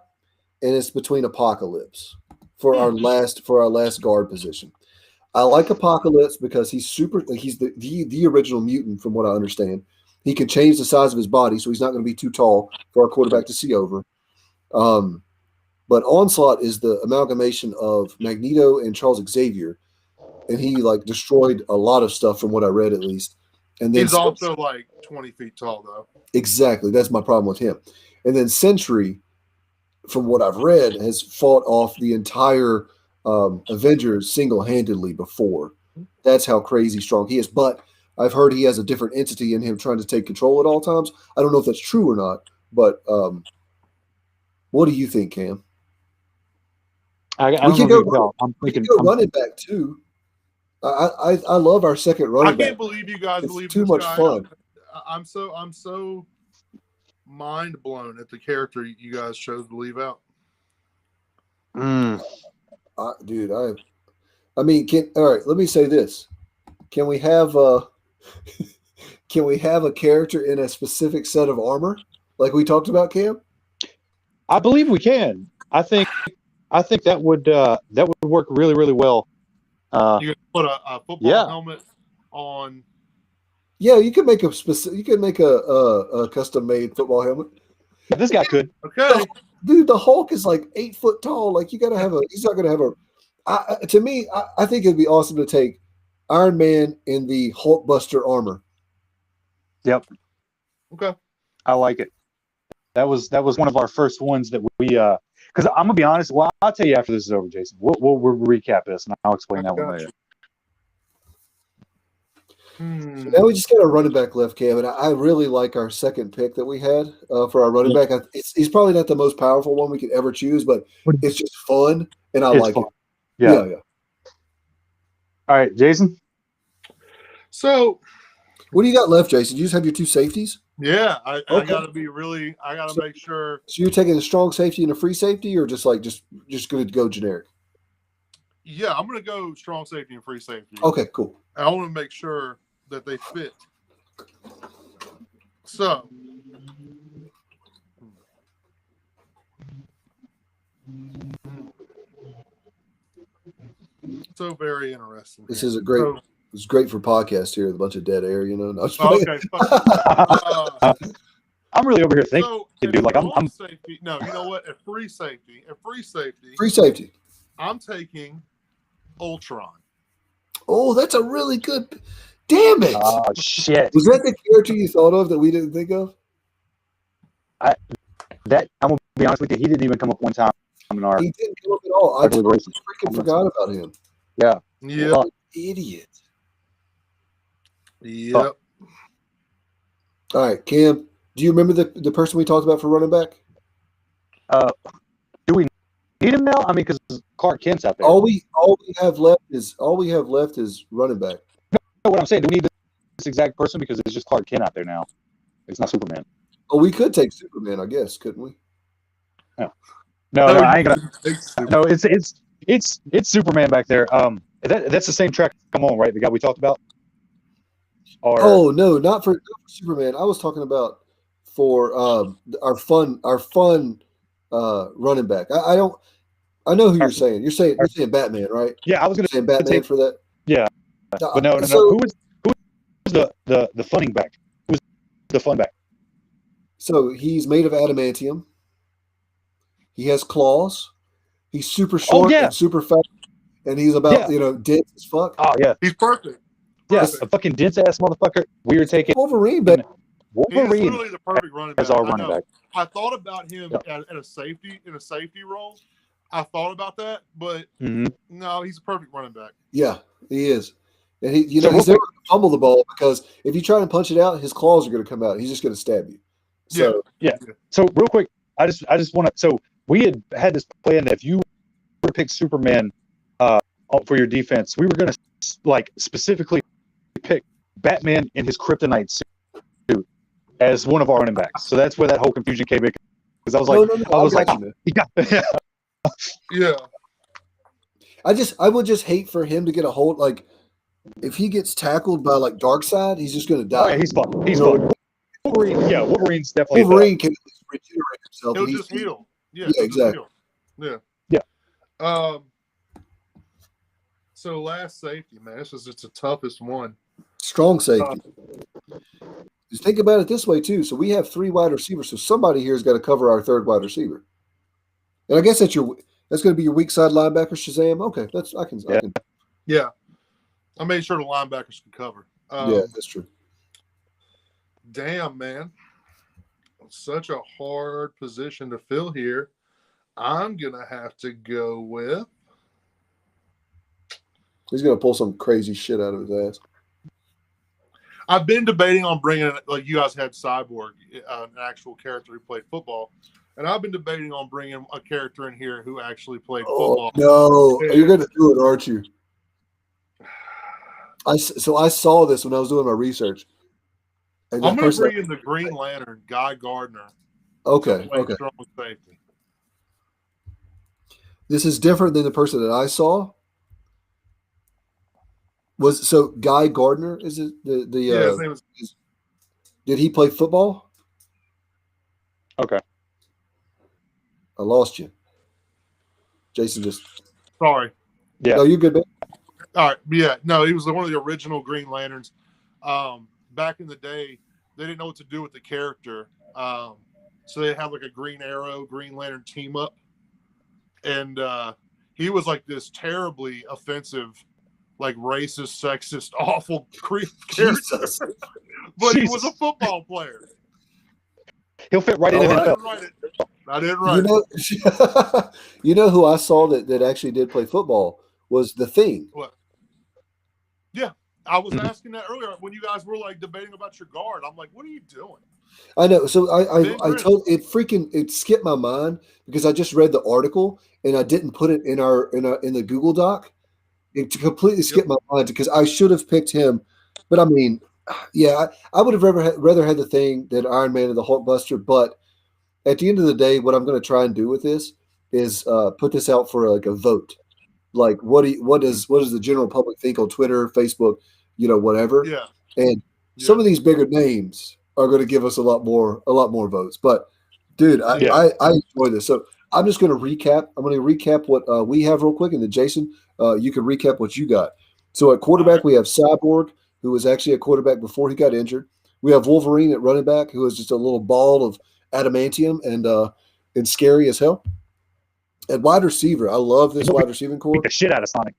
and it's between Apocalypse for our last guard position. I like Apocalypse because he's the original mutant from what I understand. He can change the size of his body, so he's not going to be too tall for our quarterback to see over. But Onslaught is the amalgamation of Magneto and Charles Xavier, and he like destroyed a lot of stuff from what I read at least. And then He's also like 20 feet tall, though. Exactly, that's my problem with him. And then Sentry, from what I've read, has fought off the entire Avengers single-handedly before. That's how crazy strong he is. But I've heard he has a different entity in him trying to take control at all times. I don't know if that's true or not, but what do you think, Cam? I can go. I'm We thinking. can go running back too. I love our second running I back. can't believe you guys It's believe too this much guy. fun. I'm so mind blown at the character you guys chose to leave out. Dude, I mean, all right. Let me say this: can we have can we have a character in a specific set of armor, like we talked about, Cam? I believe we can. I think that would work really, really well. You could put a football helmet on. Yeah, you could make a specific. You could make a custom made football helmet. This guy could. Okay. Dude, the Hulk is like 8 foot tall. Like you got to have a. He's not going to have a. To me, I think it'd be awesome to take Iron Man in the Hulkbuster armor. Yep. Okay. I like it. That was one of our first ones that we because I'm gonna be honest. Well, I'll tell you after this is over, Jason. We'll recap this and I'll explain that one later. So now we just got a running back left, Cam, and I really like our second pick that we had for our running back. He's probably not the most powerful one we could ever choose, but it's just fun, and I like it. Yeah. All right, Jason. So, what do you got left, Jason? You just have your two safeties? Yeah, I Okay. got to be really. I got to make sure. So you're taking a strong safety and a free safety, or just going to go generic? Yeah, I'm going to go strong safety and free safety. Okay, cool. I want to make sure that they fit. So, very interesting. This is a great. It's great for podcast here with a bunch of dead air. No, okay. I'm really over here thinking, dude. Like I'm safety. No, you know what? A free safety. Free safety. I'm taking Ultron. Oh, that's a really good. Damn it! Oh shit! Was that the character you thought of that we didn't think of? I'm gonna be honest with you. He didn't even come up one time in our. He didn't come up at all. I totally freaking forgot about him. Yeah. Yeah. Idiot. Yep. All right, Cam. Do you remember the person we talked about for running back? Do we need him now? I mean, because Clark Kent's out there. All we have left is running back. No, what I'm saying, do we need this exact person because it's just Clark Kent out there now? It's not Superman. Oh, we could take Superman, I guess, couldn't we? No, I ain't gonna. No, it's Superman back there. That's the same track. Come on, right? The guy we talked about. Or, oh no, not for Superman. I was talking about for our fun running back. I know who you're saying. You're saying Batman, right? Yeah, I was gonna say Batman for that. Yeah, but no. Who was the funning back? Who's the fun back? So he's made of adamantium. He has claws. He's super short and super fat, and he's about dense as fuck. Oh yeah, he's perfect. Yes, a fucking dense ass motherfucker. We were taking Wolverine, but Wolverine is literally the perfect running back. As our running back. I thought about him at a safety role. I thought about that, but no, he's a perfect running back. Yeah, he is. And he's never going to fumble the ball because if you try and punch it out, his claws are going to come out. He's just going to stab you. So yeah. So real quick, I just want to. So we had this plan that if you were to pick Superman for your defense, we were going to specifically pick Batman in his kryptonite suit as one of our running backs. So that's where that whole confusion came in. Because I was like, yeah. I would just hate for him to get a hold. Like, if he gets tackled by Darkseid, he's just going to die. Oh, yeah, he's fucked. He's fucked. Wolverine's definitely. Wolverine can regenerate himself. He'll just heal. Yeah, exactly. Yeah. So last safety, man, it's the toughest one. Strong safety. Just think about it this way too. So we have 3 wide receivers. So somebody here has got to cover our 3rd wide receiver. And I guess that's going to be your weak side linebacker, Shazam. Okay, I can. Yeah, I made sure the linebackers can cover. Yeah, that's true. Damn, man, such a hard position to fill here. I'm gonna have to go with. He's gonna pull some crazy shit out of his ass. I've been debating on bringing, like you guys had Cyborg, an actual character who played football, and I've been debating on bringing a character in here who actually played football. No, you're gonna do it, aren't you? I saw this when I was doing my research. And I'm going to bring in the Green Lantern, Guy Gardner. Okay. Strong safety. This is different than the person that I saw. Guy Gardner is it the yeah, his name is. Did he play football? Okay. I lost you. Jason just. Sorry. Yeah. No, you're good, man. All right. Yeah. No, he was one of the original Green Lanterns. Back in the day, they didn't know what to do with the character. So they had a Green Arrow, Green Lantern team up. And he was this terribly offensive, racist, sexist, awful character. But he was a football player. He'll fit right in NFL. I didn't write it. You know who I saw that actually did play football was The Thing. What? Yeah. I was asking that earlier when you guys were debating about your guard. I'm like, what are you doing? I know. So I told it skipped my mind because I just read the article and I didn't put it in the Google Doc. It completely skipped my mind because I should have picked him. But I mean, Yeah, I would have rather had the thing than Iron Man and the Hulkbuster. But at the end of the day, what I'm going to try and do with this is put this out for like a vote. Like, what does the general public think on Twitter, Facebook, whatever. Yeah, And yeah, some of these bigger names are going to give us a lot more votes. But dude, I, yeah. I, I enjoy this. So I'm just going to recap. I'm going to recap what we have real quick, and then Jason, you can recap what you got. So at All right. quarterback, we have Cyborg, who was actually a quarterback before he got injured. We have Wolverine at running back, who is just a little ball of adamantium and scary as hell. At wide receiver, I love this wide receiving Beat core, the shit out of Sonic.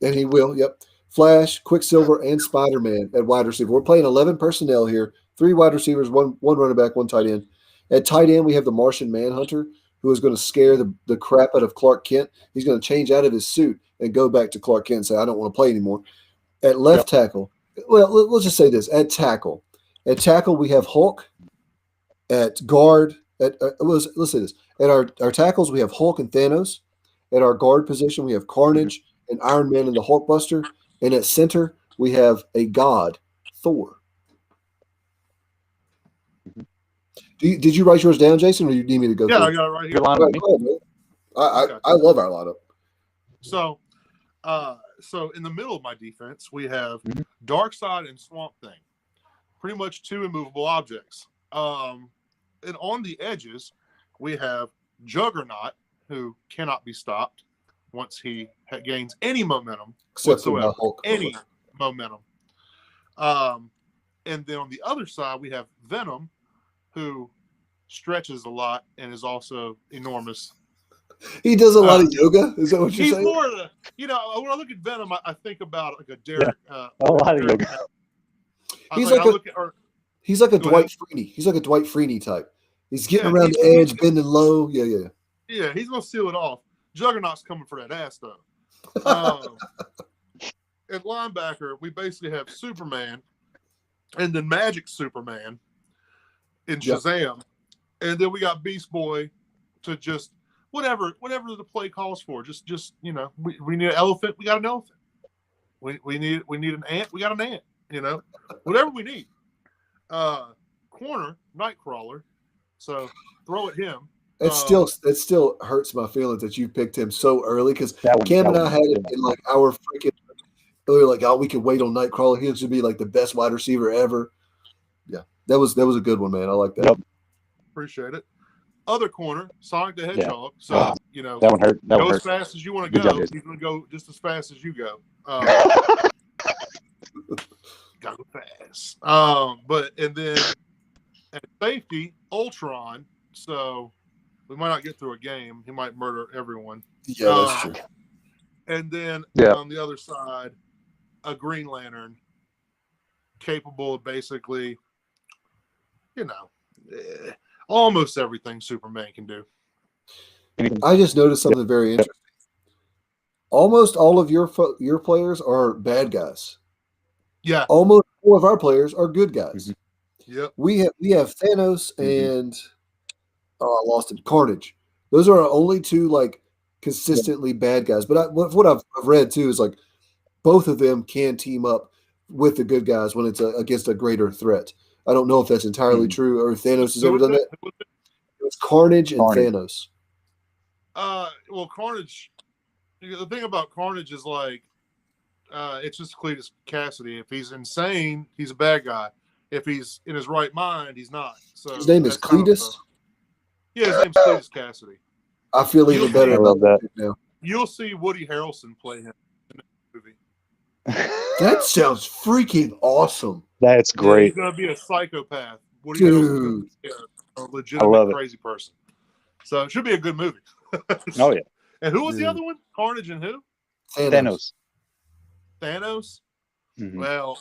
and he will. Yep. Flash, Quicksilver, and Spider Man at wide receiver. We're playing 11 personnel here: 3 wide receivers, one running back, one tight end. At tight end, we have the Martian Manhunter, who is going to scare the crap out of Clark Kent. He's going to change out of his suit and go back to Clark Kent and say, "I don't want to play anymore." At left tackle, well, let's just say this: at tackle, we have Hulk. At guard, let's say this: at our tackles, we have Hulk and Thanos. At our guard position, we have Carnage and Iron Man and the Hulkbuster. And at center, we have a god, Thor. Did you write yours down, Jason, or do you need me to go Yeah, through? I got it right here. Your line All with right, me. go ahead, man. Okay. I love our lineup. So, so in the middle of my defense, we have Mhm. Darkseid and Swamp Thing, pretty much 2 immovable objects. And on the edges, we have Juggernaut, who cannot be stopped once he gains any momentum Except for whatsoever, my Hulk. any momentum. And then on the other side, we have Venom, who stretches a lot and is also enormous. He does a lot of yoga. Is that what you're He's saying? more the, when I look at Venom, I think about like a Derek. A lot of yoga. He's I like a- look at, or, He's like a Go Dwight Freeney. He's like a Dwight Freeney type. He's getting Yeah, around the he's- edge, bending low. Yeah. yeah, he's gonna seal it off. Juggernaut's coming for that ass though. At linebacker, we basically have Superman, and then Magic Superman in Yep. Shazam, and then we got Beast Boy to just whatever the play calls for. Just we need an elephant, we got an elephant. We need an ant, we got an ant. Whatever we need. Corner Nightcrawler, so throw at him. It still hurts my feelings that you picked him so early because That one- Cam that and I one- had it in like our freaking. We were like, oh, we could wait on Nightcrawler. He should be like the best wide receiver ever. Yeah, that was a good one, man. I like that. Yep. Appreciate it. Other corner, Sonic the Hedgehog. So That one hurt. That go one as hurt. fast as you want to Good go. job, Jason. He's going to go just as fast as you go. Gotta go fast. And then at safety, Ultron. So we might not get through a game. He might murder everyone. Yeah, that's true. And then Yeah. on the other side, a Green Lantern capable of basically, almost everything Superman can do. I just noticed something very interesting. Almost all of your players are bad guys. Yeah. Almost all of our players are good guys. Mhm. Yep. We have Thanos Mhm. and I lost it. Carnage. Those are our only 2 like consistently bad guys. But what I've read too is like both of them can team up with the good guys when it's against a greater threat. I don't know if that's entirely true or if Thanos has ever done that. It's Carnage and Thanos. Well, Carnage. The thing about Carnage is like, it's just Cletus Cassidy. If he's insane, he's a bad guy. If he's in his right mind, he's not. So His name is that's kind of Cletus. Yeah, his name's Cletus Cassidy. I feel even better I about love that. now. You'll see Woody Harrelson play him in the movie. That sounds freaking awesome. That's Yeah, great. he's gonna be a psychopath. Woody Dude. Harrelson's gonna be a I love legitimate it. crazy person. So it should be a good movie. Oh yeah. And who was the Dude. other one? Carnage and who? Thanos. Thanos. Mhm. Well,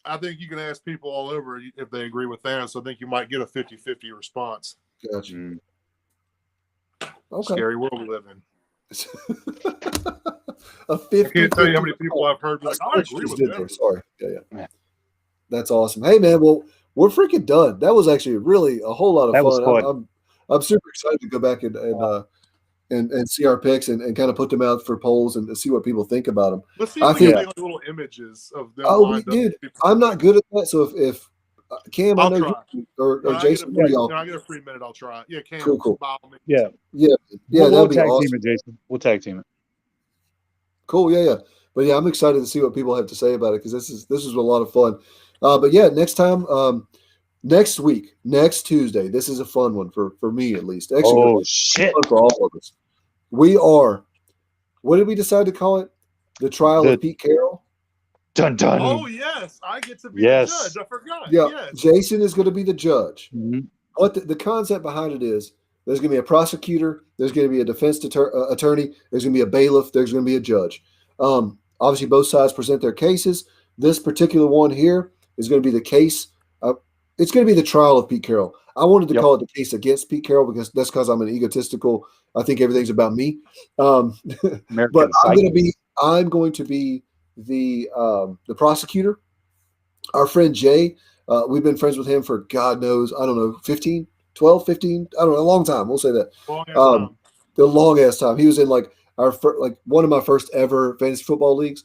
I think you can ask people all over if they agree with Thanos. I think you might get a 50-50 response. Gotcha. Mm. Okay. Scary world we live in. A 50. I can't tell you how many people I've heard be like, I That's agree what with you did there. that. Sorry. Yeah. Yeah. That's awesome. Hey man, well, we're freaking done. That was actually really a whole lot of That was fun. fun. I'm super excited to go back and and see our picks and kind of put them out for polls and see what people think about them. Let's see I if we think. can make like little images of them Oh, lined up. dude, I'm not good at that. So if Cam, I I'll know try. you or When I Jason, get a free, y'all. when I get a free minute, I'll try. Yeah, Cam. Cool, cool. By all means. Yeah. Yeah, We'll that'd be tag awesome. team it, Jason. We'll tag team it. Cool, yeah. But yeah, I'm excited to see what people have to say about it because this is a lot of fun. But yeah, next time, next week, next Tuesday, this is a fun one for me at least. Actually, Oh shit! fun for all of us. We are. What did we decide to call it? The trial of Pete Carroll. Dun dun. Oh yes, I get to be Yes. the judge. I forgot. Yeah, Yes. Jason is going to be the judge. Mhm. What the concept behind it is, there's going to be a prosecutor, there's going to be a defense attorney, there's going to be a bailiff, there's going to be a judge. Obviously, both sides present their cases. This particular one here is going to be the case. It's going to be the trial of Pete Carroll. I wanted to call it the case against Pete Carroll because I'm an egotistical. I think everything's about me. But I'm going to be the prosecutor. Our friend Jay, we've been friends with him for God knows, I don't know, 15, 12, 15, I don't know, a long time. We'll say that. The long ass time. He was in like one of my first ever fantasy football leagues.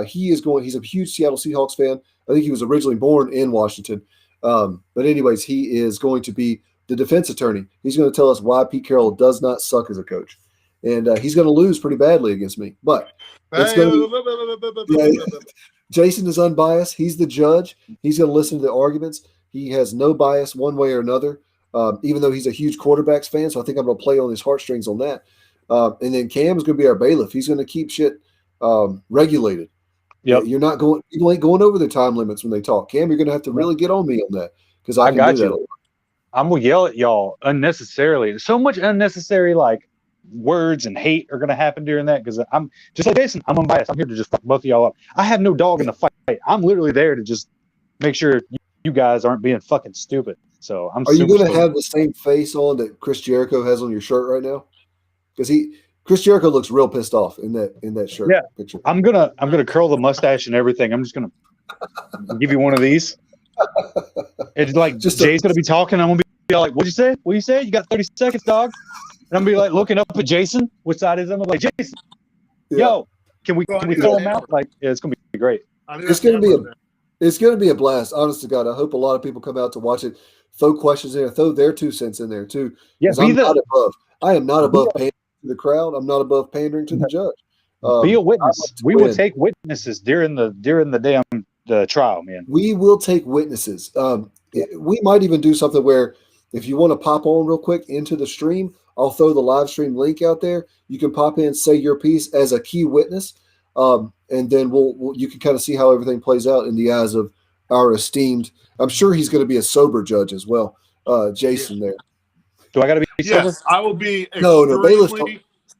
He's a huge Seattle Seahawks fan. I think he was originally born in Washington. But anyways, he is going to be the defense attorney. He's going to tell us why Pete Carroll does not suck as a coach. And he's going to lose pretty badly against me. But it's going to be Jason is unbiased. He's the judge. He's going to listen to the arguments. He has no bias one way or another, even though he's a huge quarterbacks fan. So I think I'm going to play on his heartstrings on that. And then Cam is going to be our bailiff. He's going to keep shit regulated. Yep. You ain't going over the time limits when they talk. Cam, you're going to have to really get on me on that because I got you. I'm going to yell at y'all unnecessarily. So much unnecessary words and hate are going to happen during that because I'm just like Jason. I'm unbiased. I'm here to just fuck both of y'all up. I have no dog in the fight. I'm literally there to just make sure you guys aren't being fucking stupid. So I'm. Are you going to have the same face on that Chris Jericho has on your shirt right now? Because Chris Jericho looks real pissed off in that shirt picture. I'm gonna curl the mustache and everything. I'm just gonna give you one of these. It's like Jay's gonna be talking. I'm gonna be like, "What'd you say? What you say? You got 30 seconds, dog." And I'm gonna be like looking up at Jason. Which side is him? I'm like, Jason, yo, can we throw him out? Like, it's gonna be great. It's gonna be a blast. Honest to God, I hope a lot of people come out to watch it. Throw questions in there. Throw their 2 cents in there too. Yeah, I am not above pandering to the crowd. I'm not above pandering to the judge. Be a witness. We will take witnesses during the damn trial, man. We will take witnesses. We might even do something where if you want to pop on real quick into the stream, I'll throw the live stream link out there. You can pop in, say your piece as a key witness, and then you can kind of see how everything plays out in the eyes of our esteemed. I'm sure he's going to be a sober judge as well, Jason. There. Do I got to be sober? Yes, I will be no. Bailiff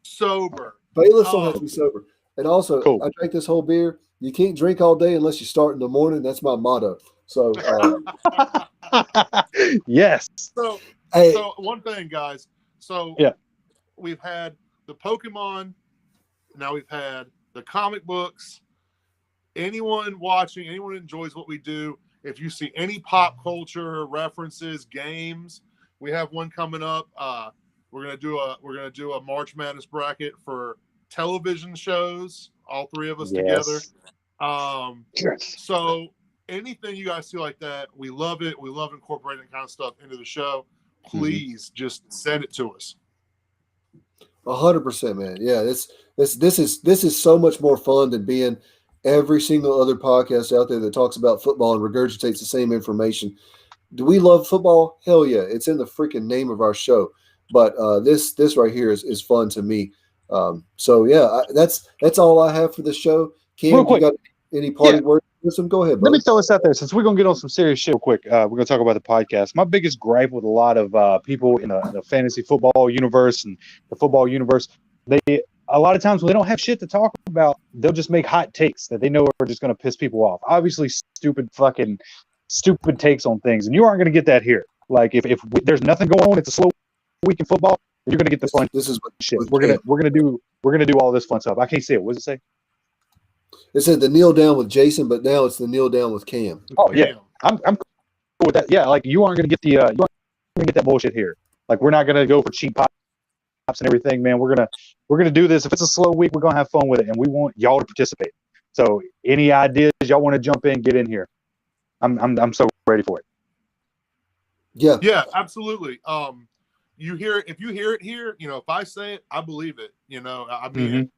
sober. Bailiffs don't have to be sober. And also, I drank this whole beer. You can't drink all day unless you start in the morning. That's my motto. So, yes. So one thing, guys. So we've had the Pokemon. Now we've had the comic books. Anyone watching, anyone who enjoys what we do, if you see any pop culture references, games, we have one coming up. We're gonna do a March Madness bracket for television shows. All 3 of us together. So anything you guys see like that, we love it. We love incorporating that kind of stuff into the show. Please just send it to us. 100%, man. Yeah, this is so much more fun than being every single other podcast out there that talks about football and regurgitates the same information. Do we love football? Hell yeah. It's in the freaking name of our show. But this right here is fun to me. So yeah, that's all I have for the show. Cam, you got any party words? Go ahead, buddy. Let me throw this out there since we're gonna get on some serious shit real quick. We're gonna talk about the podcast. My biggest gripe with a lot of people in the fantasy football universe and the football universe, a lot of times when they don't have shit to talk about, they'll just make hot takes that they know are just gonna piss people off. Obviously, stupid takes on things, and you aren't gonna get that here. Like if there's nothing going on, it's a slow week in football. You're gonna get the fun. This is what shit. We're gonna do all this fun stuff. I can't say it. What does it say? It said the kneel down with Jason, but now it's the kneel down with Cam. Oh yeah, I'm cool with that. Yeah, like you aren't gonna get that bullshit here. Like we're not gonna go for cheap and everything, man. We're gonna do this. If it's a slow week, we're gonna have fun with it, and we want y'all to participate. So any ideas y'all want to jump in, get in here. I'm so ready for it. Yeah, absolutely. If you hear it here, if I say it, I believe it. I mean it.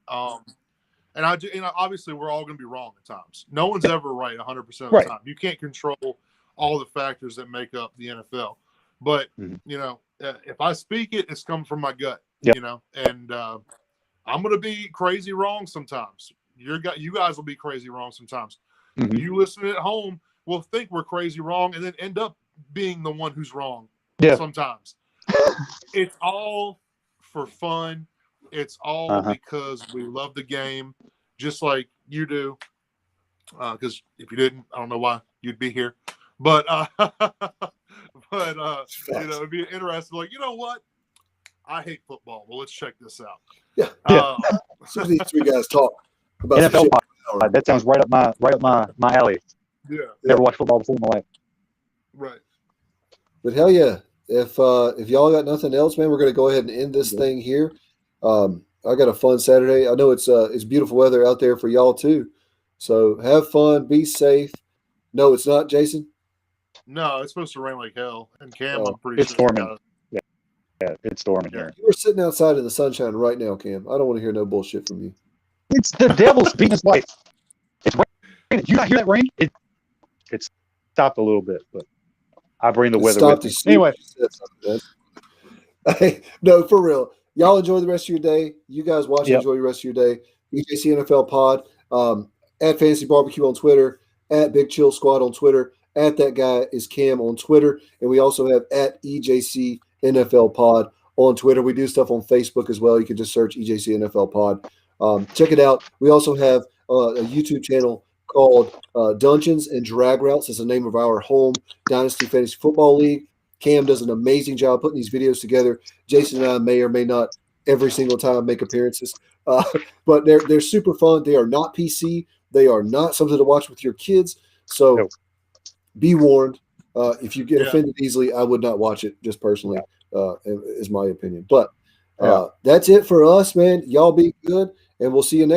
And obviously we're all going to be wrong at times. No one's ever right 100% of the time. You can't control all the factors that make up the NFL. But if I speak it, it's coming from my gut. And I'm going to be crazy wrong sometimes. You guys will be crazy wrong sometimes. You listening at home will think we're crazy wrong and then end up being the one who's wrong sometimes. It's all for fun. It's all because we love the game, just like you do. Because if you didn't, I don't know why you'd be here. But it'd be interesting. Like, you know what? I hate football. Well, let's check this out. So these three guys talk about NFL. That sounds right up my alley. Yeah. Never watched football before in my life. Right. But hell yeah. If y'all got nothing else, man, we're going to go ahead and end this thing here. I got a fun Saturday. I know it's beautiful weather out there for y'all too. So have fun, be safe. No, it's not, Jason. No, it's supposed to rain like hell. And Cam, I'm pretty it's sure. Storming. Yeah, it's storming here. We're sitting outside in the sunshine right now, Cam. I don't want to hear no bullshit from you. It's the devil's beating his wife. It's raining. You not hear that rain? It stopped a little bit, but I bring the weather with me. Anyway. Hey, no, for real. Y'all enjoy the rest of your day. You guys watch, enjoy the rest of your day. EJC NFL Pod, at Fantasy Barbecue on Twitter, at Big Chill Squad on Twitter, at That Guy is Cam on Twitter, and we also have at EJC NFL Pod on Twitter. We do stuff on Facebook as well. You can just search EJC NFL Pod. Check it out. We also have a YouTube channel called Dungeons and Drag Routes. Is the name of our home Dynasty Fantasy Football League. Cam does an amazing job putting these videos together. Jason and I may or may not every single time make appearances, but they're super fun. They are not PC. They are not something to watch with your kids. So be warned. If you get offended easily, I would not watch it just personally, is my opinion. But that's it for us, man. Y'all be good, and we'll see you next